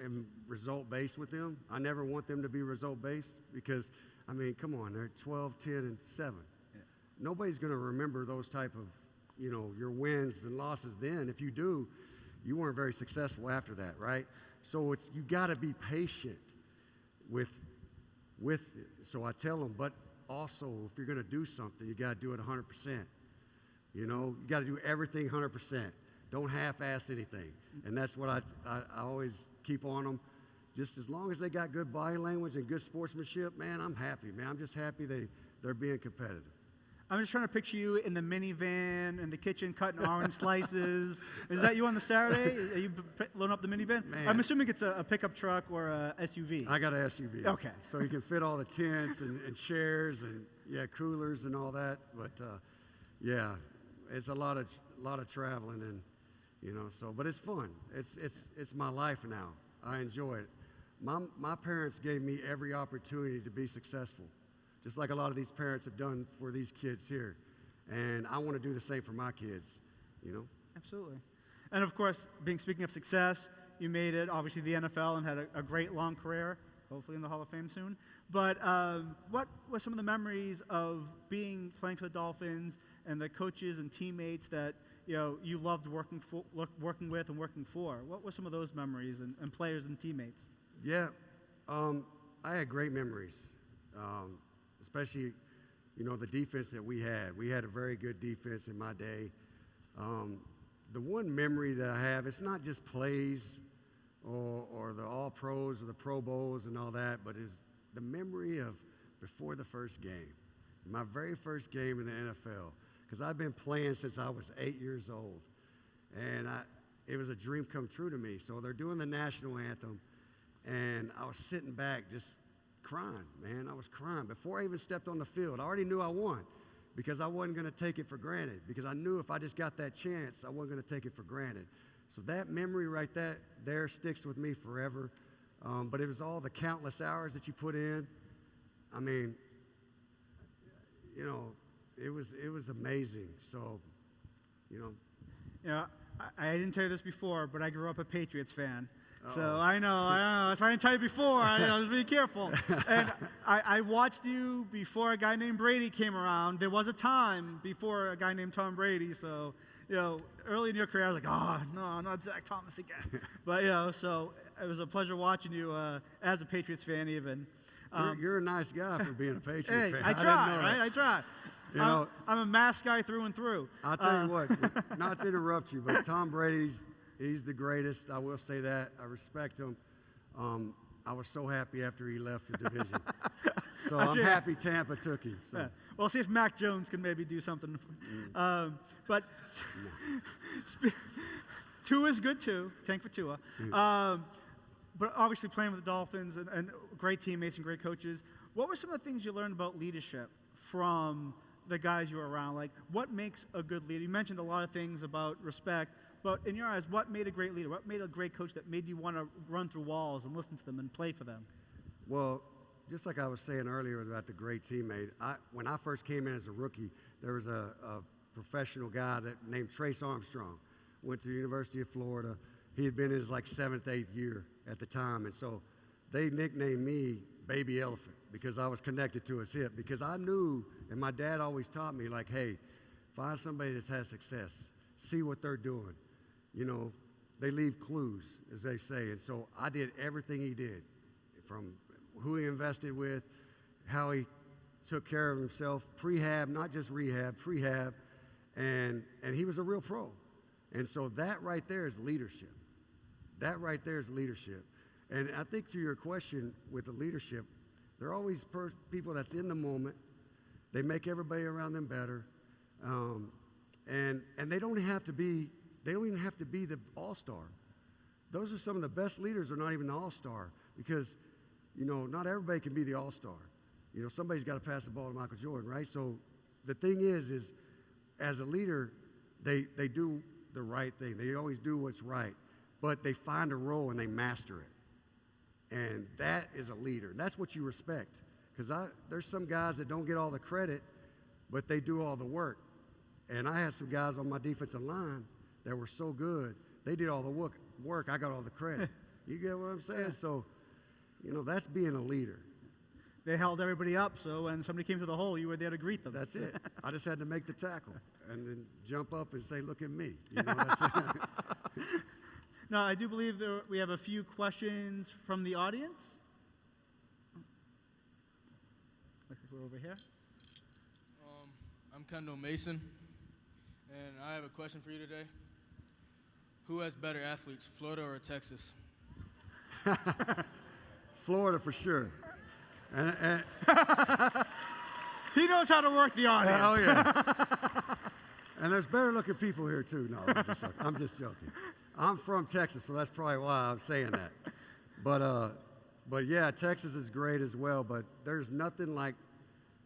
am result-based with them. I never want them to be result-based because, I mean, come on, they're 12, 10, and 7. Yeah. Nobody's going to remember those type of, your wins and losses then. If you do, you weren't very successful after that, right? So you got to be patient with it. So I tell them, but also, if you're going to do something, you got to do it 100%. You got to do everything 100%. Don't half-ass anything. And that's what I always keep on them. Just as long as they got good body language and good sportsmanship, man, I'm happy, man. I'm just happy they're being competitive. I'm just trying to picture you in the minivan in the kitchen cutting orange slices. Is that you on the Saturday? Are you loading up the minivan? Man. I'm assuming it's a pickup truck or a SUV. I got an SUV. Okay. So you can fit all the tents and chairs and, coolers and all that. But, it's a lot of traveling and, but it's fun. It's my life now. I enjoy it. My parents gave me every opportunity to be successful, just like a lot of these parents have done for these kids here. And I want to do the same for my kids, Absolutely. And of course, speaking of success, you made it, obviously, the NFL and had a great long career, hopefully in the Hall of Fame soon. But what were some of the memories of playing for the Dolphins and the coaches and teammates that you loved working with and working for? What were some of those memories and players and teammates? Yeah, I had great memories, especially, the defense that we had. We had a very good defense in my day. The one memory that I have, it's not just plays or the All-Pros or the Pro Bowls and all that, but it's the memory of before the first game, my very first game in the NFL, because I've been playing since I was 8 years old, and it was a dream come true to me. So they're doing the national anthem, and I was sitting back just crying, man. I was crying. Before I even stepped on the field, I already knew I won because I wasn't going to take it for granted, because I knew if I just got that chance, I wasn't going to take it for granted. So that memory right there sticks with me forever. But it was all the countless hours that you put in. I mean, it was amazing. So, I didn't tell you this before, but I grew up a Patriots fan. So I know. That's why I didn't tell you before. I was really careful. And I watched you before a guy named Brady came around. There was a time before a guy named Tom Brady. So, early in your career, I was like, oh, no, not Zach Thomas again. But, so it was a pleasure watching you as a Patriots fan even. You're a nice guy for being a Patriots hey, fan. I try, right? I try. I'm a mask guy through and through. I'll tell you what, not to interrupt you, but Tom Brady's he's the greatest. I will say that. I respect him. I was so happy after he left the division. So I'm happy Tampa took him. So. Yeah. Well, see if Mac Jones can maybe do something. But Tua's good too. Tank for Tua. But obviously playing with the Dolphins and great teammates and great coaches. What were some of the things you learned about leadership from the guys you were around? Like, what makes a good leader? You mentioned a lot of things about respect, but in your eyes, what made a great leader? What made a great coach that made you want to run through walls and listen to them and play for them? Well, just like I was saying earlier about the great teammate, when I first came in as a rookie, there was a professional guy named Trace Armstrong. Went to the University of Florida. He had been in his 7th, 8th year at the time, and so they nicknamed me Baby Elephant because I was connected to his hip, because I knew, and my dad always taught me, hey, find somebody that's had success, see what they're doing. They leave clues, as they say, and so I did everything he did, from who he invested with, how he took care of himself, prehab, not just rehab, prehab, and he was a real pro. And so that right there is leadership. That right there is leadership. And I think to your question with the leadership, they're always people that's in the moment. They make everybody around them better. And they don't even have to be the all-star. Those are some of the best leaders are not even the all-star, because, not everybody can be the all-star. Somebody's got to pass the ball to Michael Jordan, right? So the thing is as a leader, they do the right thing. They always do what's right, but they find a role and they master it. And that is a leader. That's what you respect. Because there's some guys that don't get all the credit, but they do all the work. And I had some guys on my defensive line that were so good, they did all the work, I got all the credit. You get what I'm saying? Yeah. So, that's being a leader. They held everybody up, so when somebody came to the hole, you were there to greet them. That's it. I just had to make the tackle and then jump up and say, look at me. That's it. Now, I do believe we have a few questions from the audience. Looks like we're over here. I'm Kendall Mason, and I have a question for you today. Who has better athletes, Florida or Texas? Florida for sure. And He knows how to work the audience. oh, yeah. And there's better looking people here, too. No, I'm just joking. I'm from Texas, so that's probably why I'm saying that. But yeah, Texas is great as well, but there's nothing like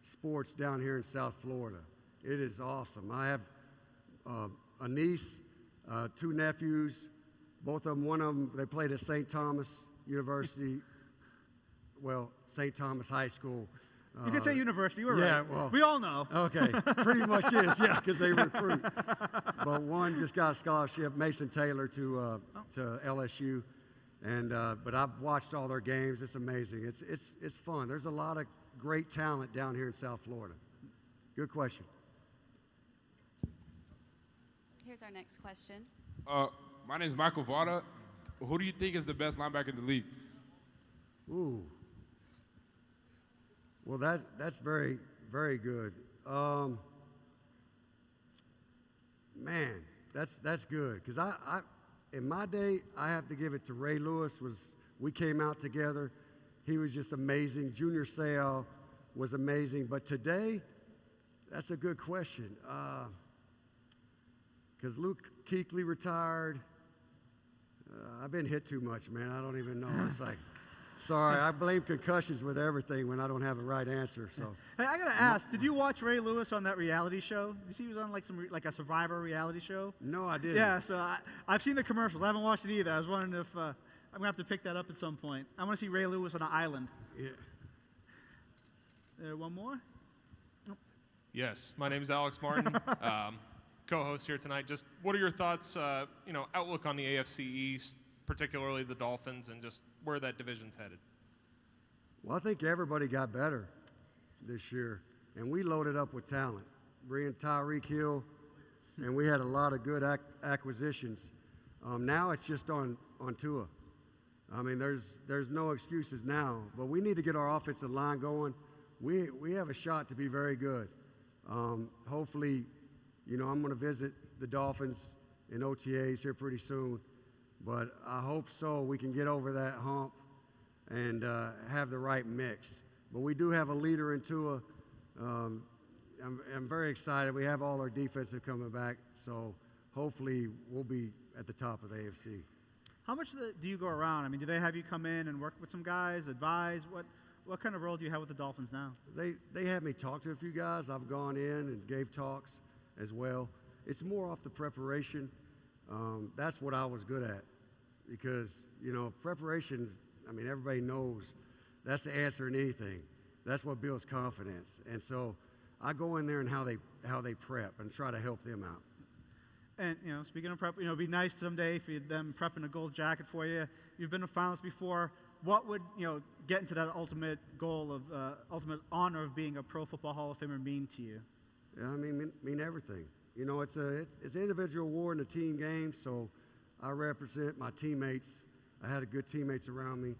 sports down here in South Florida. It is awesome. I have a niece, 2 nephews, both of them, one of them, they played at St. Thomas University, St. Thomas High School. You can say university, you were yeah, right. well, We all know. Okay, pretty much is, yeah, because they recruit. But one just got a scholarship, Mason Taylor, to LSU, and but I've watched all their games. It's amazing. It's fun. There's a lot of great talent down here in South Florida. Good question. Here's our next question. My name is Michael Vada. Who do you think is the best linebacker in the league? Ooh. Well, that's very, very good. Man, that's good. Because I in my day, I have to give it to Ray Lewis. We came out together. He was just amazing. Junior Seau was amazing. But today, that's a good question. Because Luke Kuechly retired. I've been hit too much, man. I don't even know. It's like, sorry, I blame concussions with everything when I don't have the right answer. So, Hey, I gotta ask, did you watch Ray Lewis on that reality show? You see he was on like a Survivor reality show? no, I didn't. Yeah, so I've seen the commercials. I haven't watched it either. I was wondering if I'm gonna have to pick that up at some point. I want to see Ray Lewis on an island. Yeah. One more? Yes, my name is Alex Martin, co-host here tonight. Just what are your thoughts, outlook on the AFC East, particularly the Dolphins, and just where that division's headed? Well, I think everybody got better this year, and we loaded up with talent. Bringing Tyreek Hill, and we had a lot of good acquisitions. Now it's just on Tua. I mean, there's no excuses now, but we need to get our offensive line going. We have a shot to be very good. Hopefully, I'm going to visit the Dolphins in OTAs here pretty soon, but I hope so we can get over that hump and have the right mix. But we do have a leader in Tua. I'm very excited. We have all our defensive coming back, so hopefully we'll be at the top of the AFC. How much do you go around? I mean, do they have you come in and work with some guys, advise? What kind of role do you have with the Dolphins now? They have me talk to a few guys. I've gone in and gave talks as well. It's more off the preparation. That's what I was good at because, preparation, I mean, everybody knows that's the answer in anything. That's what builds confidence. And so I go in there and how they prep and try to help them out. And, speaking of prep, it'd be nice someday for them prepping a gold jacket for you. You've been a finalist before. What would, get into that ultimate goal of, ultimate honor of being a Pro Football Hall of Famer mean to you? Yeah, I mean everything. It's an individual award and a team game, so I represent my teammates. I had good teammates around me,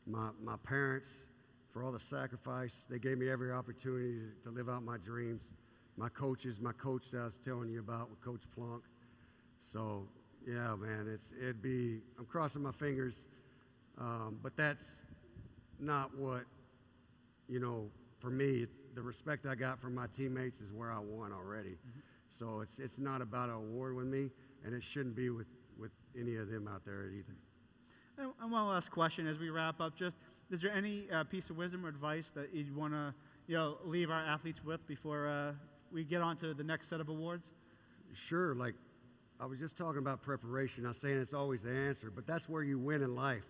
my parents, for all the sacrifice. They gave me every opportunity to live out my dreams. My coach that I was telling you about with Coach Plunk. So, yeah, man, I'm crossing my fingers, but that's not what, for me, it's the respect I got from my teammates is where I won already. Mm-hmm. So it's not about an award with me, and it shouldn't be with any of them out there either. And one last question as we wrap up. Just, is there any piece of wisdom or advice that you'd want to, leave our athletes with before we get on to the next set of awards? Sure. Like I was just talking about preparation. I'm saying it's always the answer, but that's where you win in life.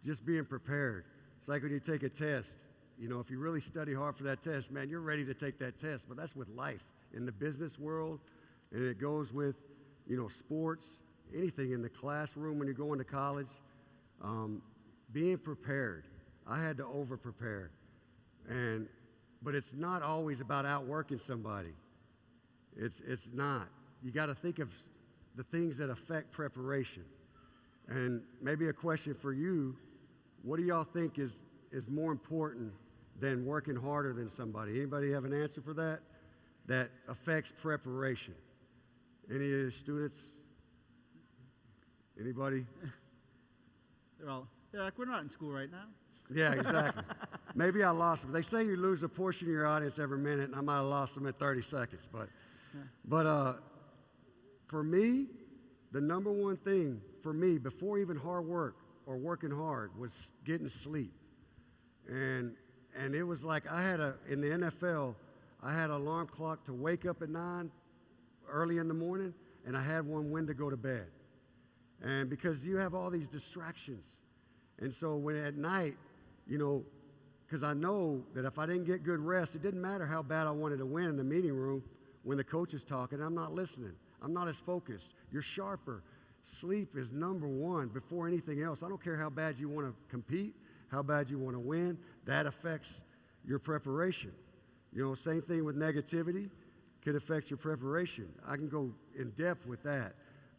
just being prepared. It's like when you take a test. You know, if you really study hard for that test, man, you're ready to take that test. But that's with life in the business world, and it goes with, you know, sports, anything in the classroom when you're going to college. Being prepared. I had to over-prepare. But it's not always about outworking somebody. It's not. You got to think of the things that affect preparation. And maybe a question for you, what do y'all think is more important than working harder than somebody? Anybody have an answer for that? That affects preparation. Any of the students? Anybody? They're like, we're not in school right now. Yeah, exactly. Maybe I lost them. They say you lose a portion of your audience every minute, and I might have lost them in 30 seconds. But for me, the number one thing for me, before even hard work or working hard, was getting sleep. And it was like in the NFL, I had an alarm clock to wake up at 9 early in the morning, and I had one when to go to bed. And because you have all these distractions. And so when at night, you know, because I know that if I didn't get good rest, it didn't matter how bad I wanted to win in the meeting room when the coach is talking. I'm not listening. I'm not as focused. You're sharper. Sleep is number one before anything else. I don't care how bad you want to compete, how bad you want to win. That affects your preparation. You know, same thing with negativity could affect your preparation. I can go in depth with that.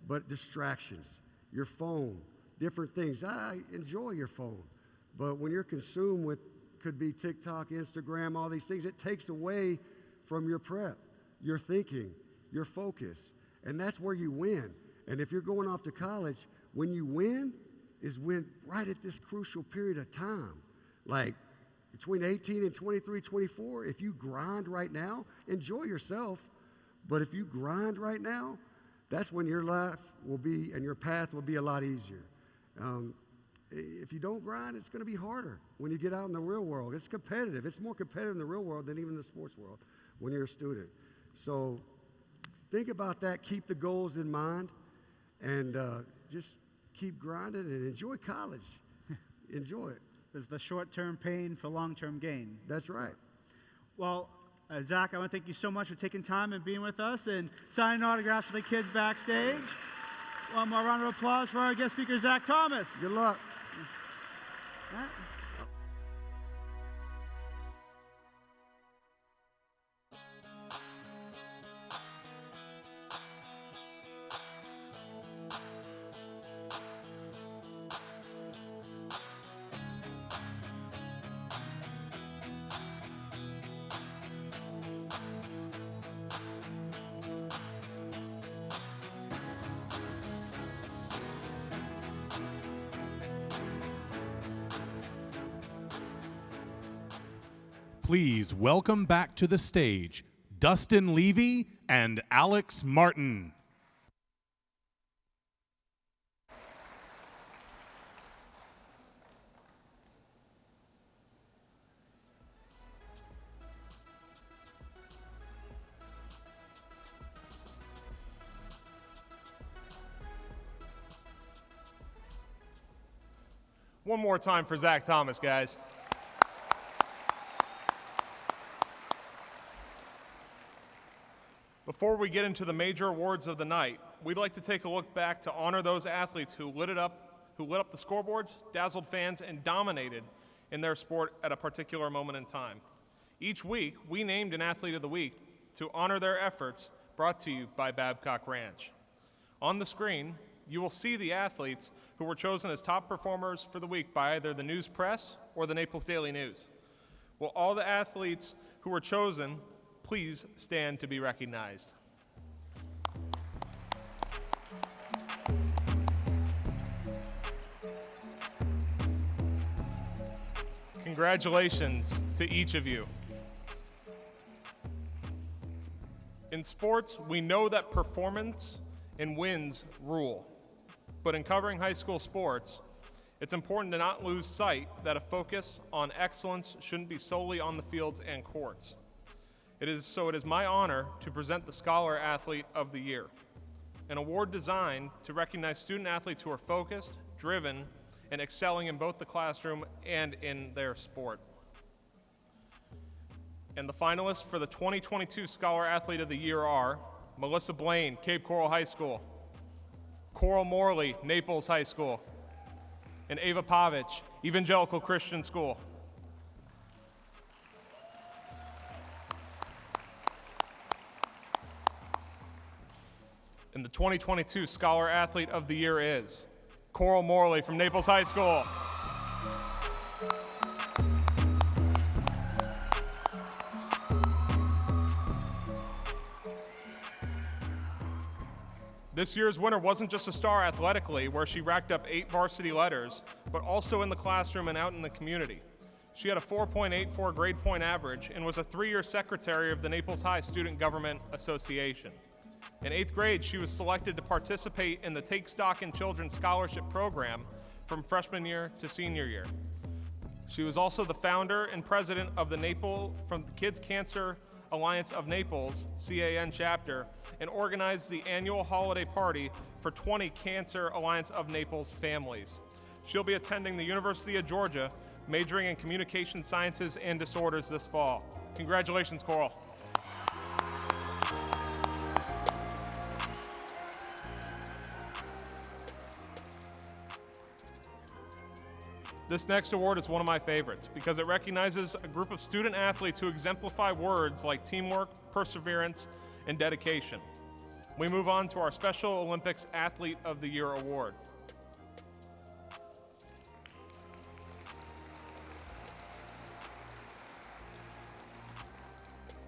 But distractions, your phone, different things. I enjoy your phone. But when you're consumed with, could be TikTok, Instagram, all these things, it takes away from your prep, your thinking, your focus. And that's where you win. And if you're going off to college, when you win is when right at this crucial period of time, like between 18 and 23, 24, if you grind right now, enjoy yourself. But if you grind right now, that's when your life will be and your path will be a lot easier. If you don't grind, it's going to be harder when you get out in the real world. It's competitive. It's more competitive in the real world than even the sports world when you're a student. So think about that. Keep the goals in mind, and just keep grinding and enjoy college. Enjoy it. There's the short-term pain for long-term gain. That's right. Well, Zach, I want to thank you so much for taking time and being with us and signing autographs for the kids backstage. One more round of applause for our guest speaker, Zach Thomas. Good luck. All right. Please welcome back to the stage Dustin Levy and Alex Martin. One more time for Zach Thomas, guys. Before we get into the major awards of the night, we'd like to take a look back to honor those athletes who lit up the scoreboards, dazzled fans, and dominated in their sport at a particular moment in time. Each week, we named an Athlete of the Week to honor their efforts, brought to you by Babcock Ranch. On the screen, you will see the athletes who were chosen as top performers for the week by either the News Press or the Naples Daily News. Will all the athletes who were chosen please stand to be recognized. Congratulations to each of you. In sports, we know that performance and wins rule. But in covering high school sports, it's important to not lose sight that a focus on excellence shouldn't be solely on the fields and courts. It is my honor to present the Scholar Athlete of the Year, an award designed to recognize student athletes who are focused, driven, and excelling in both the classroom and in their sport. And the finalists for the 2022 Scholar Athlete of the Year are Melissa Blaine, Cape Coral High School, Coral Morley, Naples High School, and Ava Pavich, Evangelical Christian School. And the 2022 Scholar Athlete of the Year is Coral Morley from Naples High School. This year's winner wasn't just a star athletically, where she racked up 8 varsity letters, but also in the classroom and out in the community. She had a 4.84 grade point average and was a 3-year secretary of the Naples High Student Government Association. In 8th grade, she was selected to participate in the Take Stock in Children Scholarship Program from freshman year to senior year. She was also the founder and president of the Kids Cancer Alliance of Naples, CAN chapter, and organized the annual holiday party for 20 Cancer Alliance of Naples families. She'll be attending the University of Georgia, majoring in communication sciences and disorders this fall. Congratulations, Coral. This next award is one of my favorites because it recognizes a group of student athletes who exemplify words like teamwork, perseverance, and dedication. We move on to our Special Olympics Athlete of the Year award.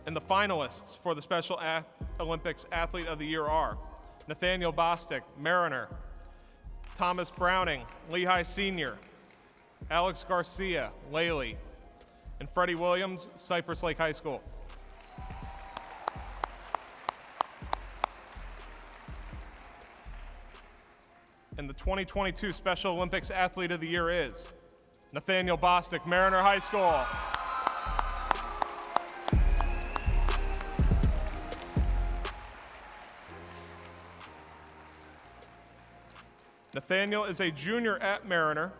And the finalists for the Special Olympics Athlete of the Year are Nathaniel Bostic, Mariner; Thomas Browning, Lehigh Senior; Alex Garcia, Lely; and Freddie Williams, Cypress Lake High School. And the 2022 Special Olympics Athlete of the Year is Nathaniel Bostic, Mariner High School. Nathaniel is a junior at Mariner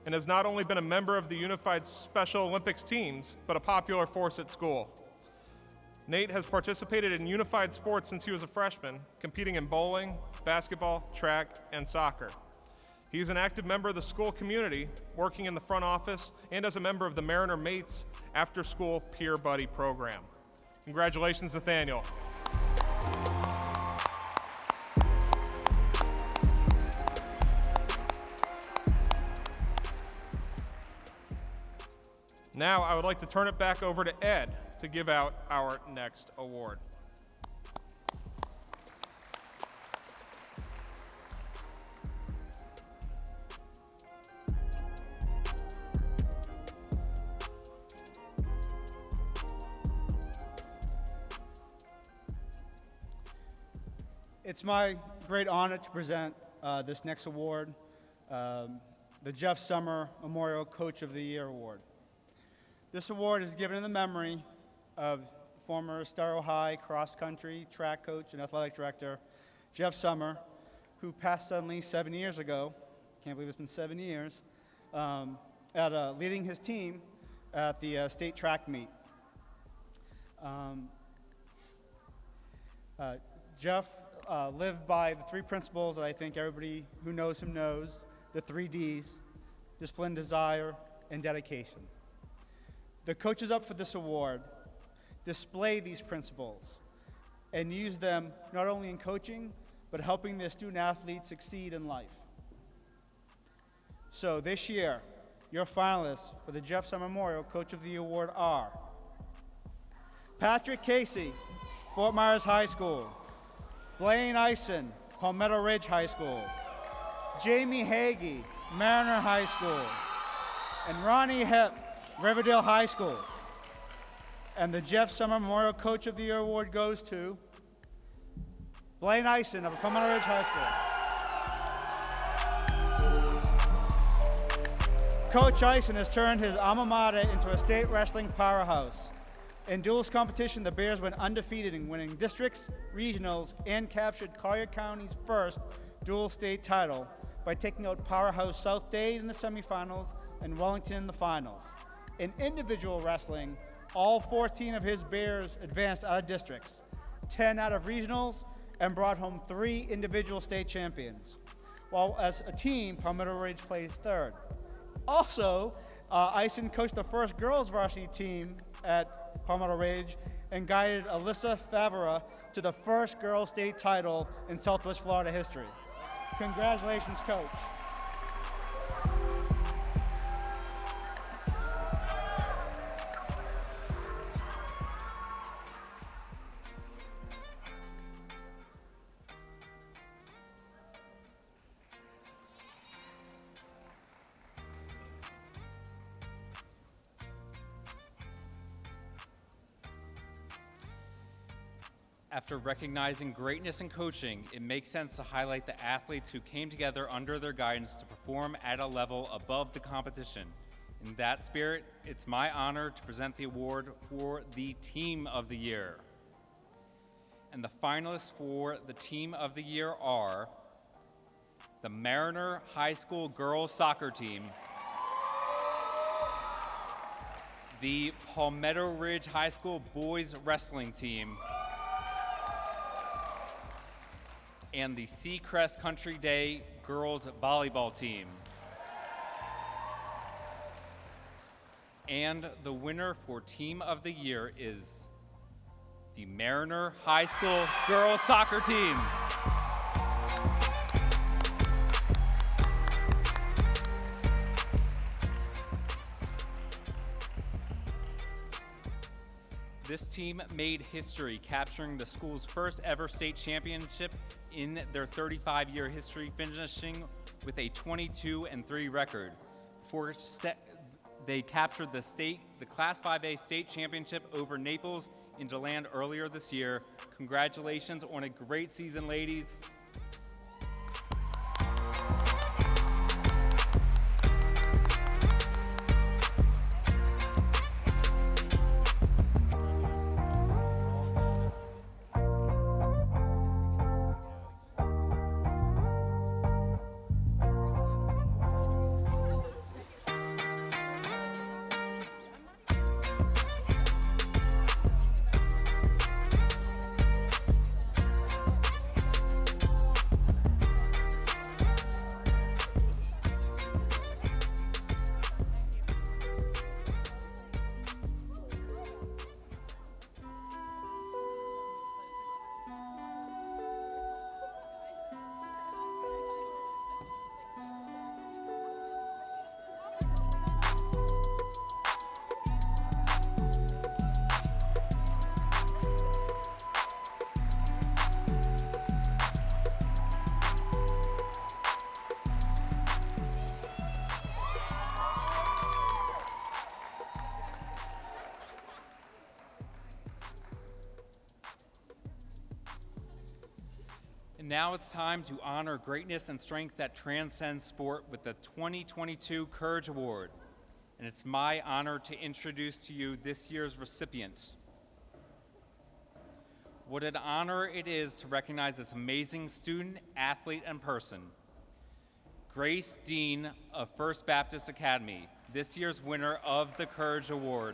and has not only been a member of the Unified Special Olympics teams, but a popular force at school. Nate has participated in unified sports since he was a freshman, competing in bowling, basketball, track, and soccer. He's an active member of the school community, working in the front office, and as a member of the Mariner Mates after-school peer buddy program. Congratulations, Nathaniel. Now, I would like to turn it back over to Ed to give out our next award. It's my great honor to present this next award, the Jeff Summer Memorial Coach of the Year Award. This award is given in the memory of former Star High cross-country track coach and athletic director Jeff Summer, who passed suddenly 7 years ago. Can't believe it's been 7 years, leading his team at the state track meet. Jeff lived by the 3 principles that I think everybody who knows him knows, the 3 Ds: discipline, desire, and dedication. The coaches up for this award display these principles and use them not only in coaching, but helping their student athletes succeed in life. So this year, your finalists for the Jeff Summer Memorial Coach of the Year Award are Patrick Casey, Fort Myers High School; Blaine Eisen, Palmetto Ridge High School; Jamie Hagee, Mariner High School; and Ronnie Hip, Riverdale High School. And the Jeff Summer Memorial Coach of the Year Award goes to Blaine Eisen of Palmetto Ridge High School. Coach Eisen has turned his alma mater into a state wrestling powerhouse. In duels competition, the Bears went undefeated in winning districts, regionals, and captured Collier County's first dual state title, by taking out powerhouse South Dade in the semifinals and Wellington in the finals. In individual wrestling, all 14 of his Bears advanced out of districts, 10 out of regionals, and brought home 3 individual state champions. While as a team, Palmetto Ridge placed 3rd. Also, Ison coached the first girls varsity team at Palmetto Ridge and guided Alyssa Favara to the first girls state title in Southwest Florida history. Congratulations, Coach. After recognizing greatness in coaching, it makes sense to highlight the athletes who came together under their guidance to perform at a level above the competition. In that spirit, it's my honor to present the award for the Team of the Year. And the finalists for the Team of the Year are the Mariner High School Girls Soccer Team, the Palmetto Ridge High School Boys Wrestling Team, and the Seacrest Country Day Girls Volleyball Team. And the winner for Team of the Year is the Mariner High School Girls Soccer Team. This team made history, capturing the school's first ever state championship in their 35-year history, finishing with a 22-3 record. They captured the Class 5A state championship over Naples in DeLand earlier this year. Congratulations on a great season, ladies. And now it's time to honor greatness and strength that transcends sport with the 2022 Courage Award. And it's my honor to introduce to you this year's recipients. What an honor it is to recognize this amazing student, athlete, and person. Grace Dean of First Baptist Academy, this year's winner of the Courage Award.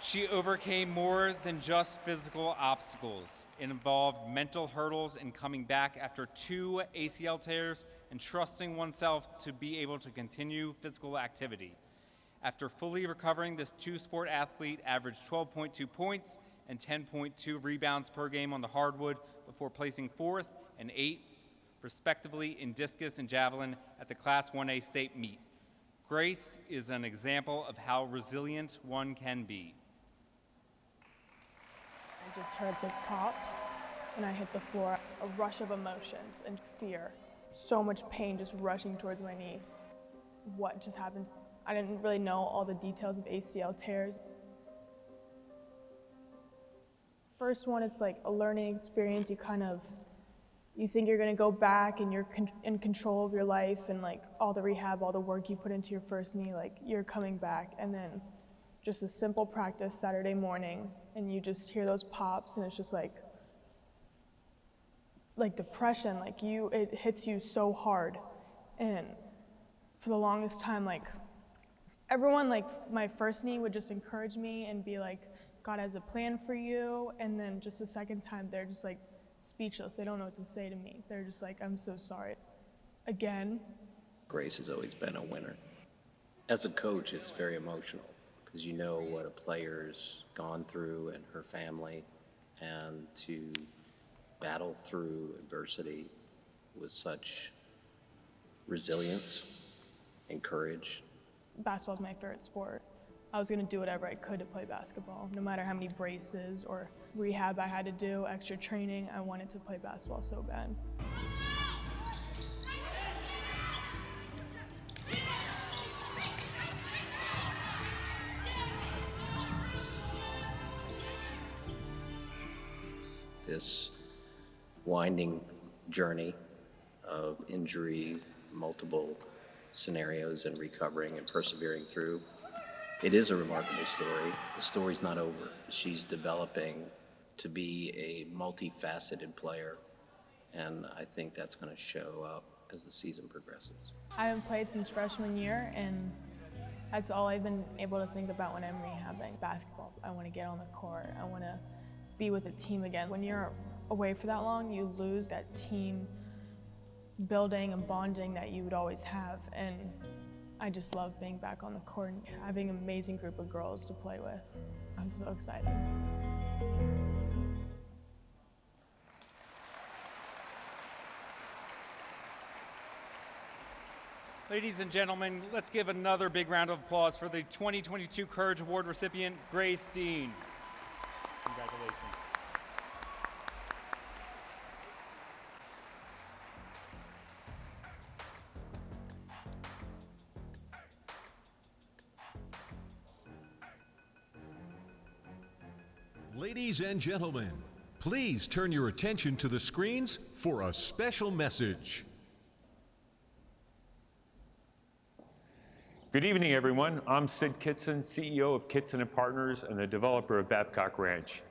She overcame more than just physical obstacles. It involved mental hurdles in coming back after 2 ACL tears and trusting oneself to be able to continue physical activity. After fully recovering, this 2-sport athlete averaged 12.2 points and 10.2 rebounds per game on the hardwood before placing 4th and 8th, respectively, in discus and javelin at the Class 1A state meet. Grace is an example of how resilient one can be. I just heard 6 pops, and I hit the floor. A rush of emotions and fear. So much pain just rushing towards my knee. What just happened? I didn't really know all the details of ACL tears. First one, it's like a learning experience. You think you're gonna go back and you're in control of your life and like all the rehab, all the work you put into your first knee, like you're coming back, and then just a simple practice Saturday morning, and you just hear those pops, and it's just like like depression, like it hits you so hard. And for the longest time, like everyone, like my first knee would just encourage me and be like, God has a plan for you. And then just the second time, they're just like speechless. They don't know what to say to me. They're just like, I'm so sorry. Again. Grace has always been a winner. As a coach, it's very emotional because you know what a player's gone through and her family, and to battle through adversity with such resilience and courage. Basketball is my favorite sport. I was going to do whatever I could to play basketball, no matter how many braces or rehab I had to do, extra training. I wanted to play basketball so bad. This winding journey of injury, multiple scenarios, and recovering and persevering through. It is a remarkable story. The story's not over. She's developing to be a multifaceted player, and I think that's going to show up as the season progresses. I haven't played since freshman year, and that's all I've been able to think about when I'm rehabbing. Basketball. I want to get on the court. I want to be with a team again. When you're away for that long, you lose that team building and bonding that you would always have. And I just love being back on the court and having an amazing group of girls to play with. I'm so excited. Ladies and gentlemen, let's give another big round of applause for the 2022 Courage Award recipient, Grace Dean. Congratulations. Ladies and gentlemen, please turn your attention to the screens for a special message. Good evening, everyone. I'm Sid Kitson, CEO of Kitson & Partners and the developer of Babcock Ranch.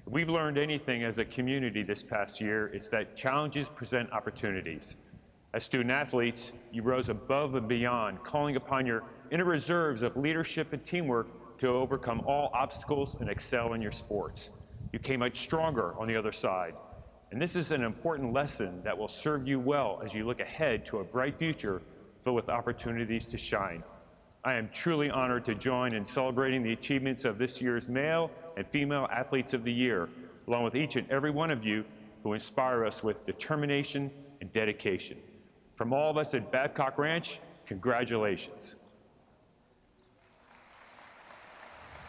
If we've learned anything as a community this past year, it's that challenges present opportunities. As student athletes, you rose above and beyond, calling upon your inner reserves of leadership and teamwork to overcome all obstacles and excel in your sports. You came out stronger on the other side. And this is an important lesson that will serve you well as you look ahead to a bright future filled with opportunities to shine. I am truly honored to join in celebrating the achievements of this year's male and female athletes of the year, along with each and every one of you who inspire us with determination and dedication. From all of us at Babcock Ranch, congratulations.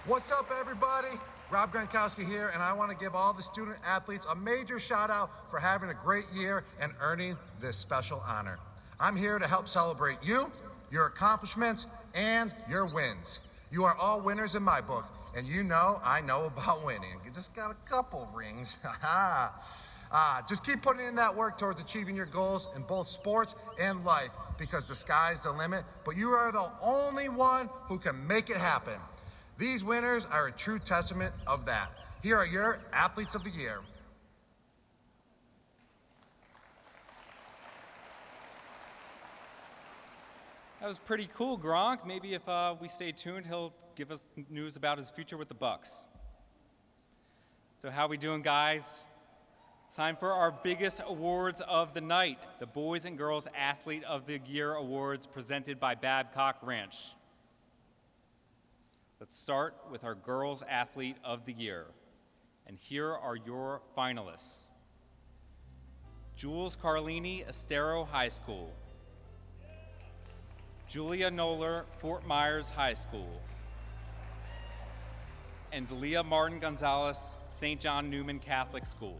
What's up, everybody? Rob Gronkowski here, and I want to give all the student athletes a major shout out for having a great year and earning this special honor. I'm here to help celebrate you, your accomplishments, and your wins. You are all winners in my book, and you know I know about winning. You just got a couple rings. Just keep putting in that work towards achieving your goals in both sports and life, because the sky's the limit, but you are the only one who can make it happen. These winners are a true testament of that. Here are your Athletes of the Year. That was pretty cool, Gronk. Maybe if we stay tuned, he'll give us news about his future with the Bucks. So how we doing, guys? It's time for our biggest awards of the night, the Boys and Girls Athlete of the Year Awards presented by Babcock Ranch. Let's start with our Girls Athlete of the Year. And here are your finalists. Jules Carlini, Estero High School. Julia Noller, Fort Myers High School. And Leah Martin Gonzalez, St. John Newman Catholic School.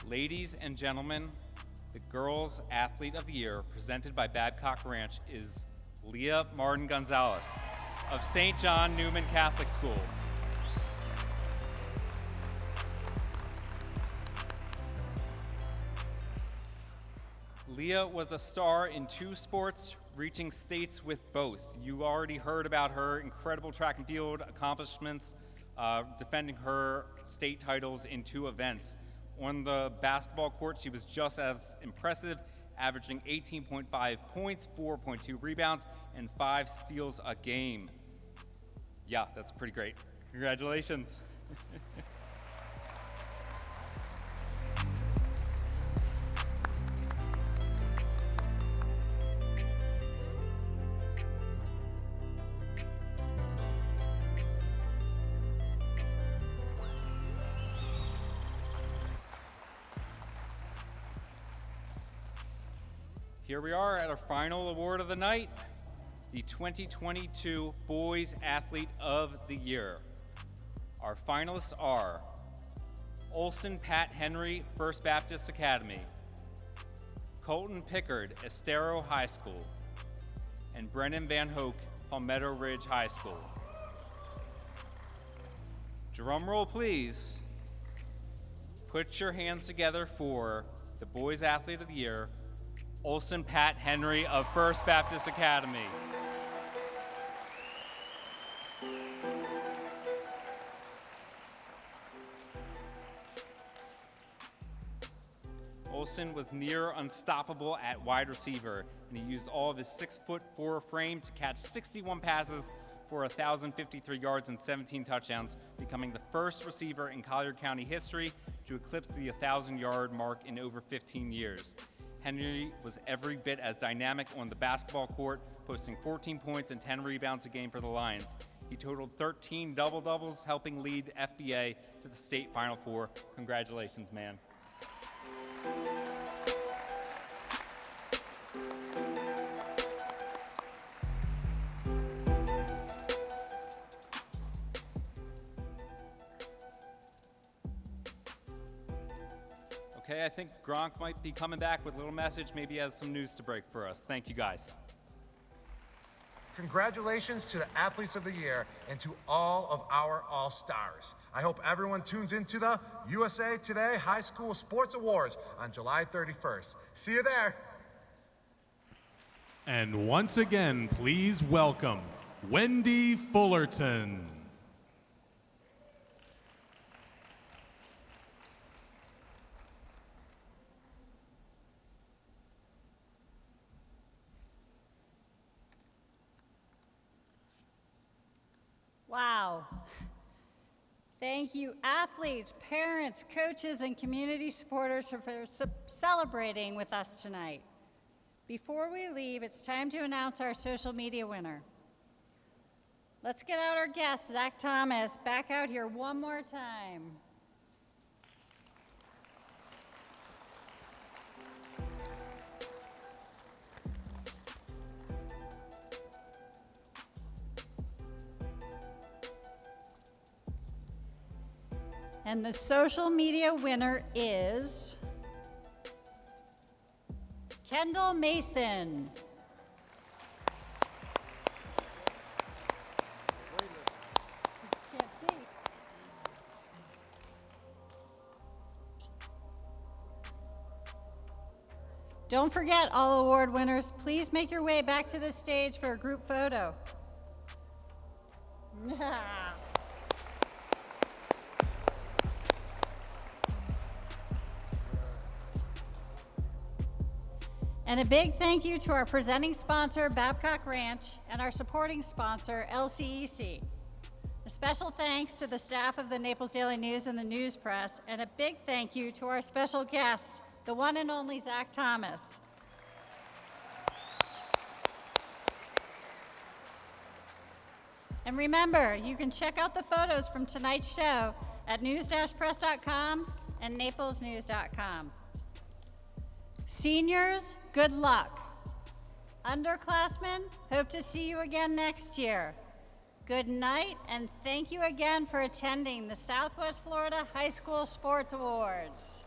Ladies and gentlemen, the Girls Athlete of the Year presented by Babcock Ranch is Leah Martin Gonzalez of St. John Newman Catholic School. Leah was a star in 2 sports, reaching states with both. You already heard about her incredible track and field accomplishments defending her state titles in 2 events. On the basketball court, she was just as impressive, averaging 18.5 points, 4.2 rebounds, and 5 steals a game. Yeah, that's pretty great. Congratulations. Here we are at our final award of the night, the 2022 Boys Athlete of the Year. Our finalists are Olson Pat Henry, First Baptist Academy, Colton Pickard, Estero High School, and Brennan Van Hoek, Palmetto Ridge High School. Drum roll, please. Put your hands together for the Boys Athlete of the Year, Olson Pat Henry of First Baptist Academy. Olson was near unstoppable at wide receiver, and he used all of his 6'4" frame to catch 61 passes for 1,053 yards and 17 touchdowns, becoming the first receiver in Collier County history to eclipse the 1,000-yard mark in over 15 years. Henry was every bit as dynamic on the basketball court, posting 14 points and 10 rebounds a game for the Lions. He totaled 13 double-doubles, helping lead FBA to the state Final Four. Congratulations, man. Okay, I think Gronk might be coming back with a little message, maybe he has some news to break for us. Thank you, guys. Congratulations to the Athletes of the Year and to all of our All-Stars. I hope everyone tunes into the USA Today High School Sports Awards on July 31st. See you there. And once again, please welcome Wendy Fullerton. Wow. Thank you, athletes, parents, coaches, and community supporters for celebrating with us tonight. Before we leave, it's time to announce our social media winner. Let's get out our guest, Zach Thomas, back out here one more time. And the social media winner is Kendall Mason. Can't see. Don't forget, all award winners, please make your way back to the stage for a group photo. And a big thank you to our presenting sponsor, Babcock Ranch, and our supporting sponsor, LCEC. A special thanks to the staff of the Naples Daily News and the News Press, and a big thank you to our special guest, the one and only Zach Thomas. And remember, you can check out the photos from tonight's show at news-press.com and naplesnews.com. Seniors, good luck. Underclassmen, hope to see you again next year. Good night, and thank you again for attending the Southwest Florida High School Sports Awards.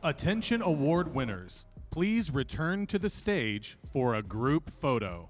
Attention award winners, please return to the stage for a group photo.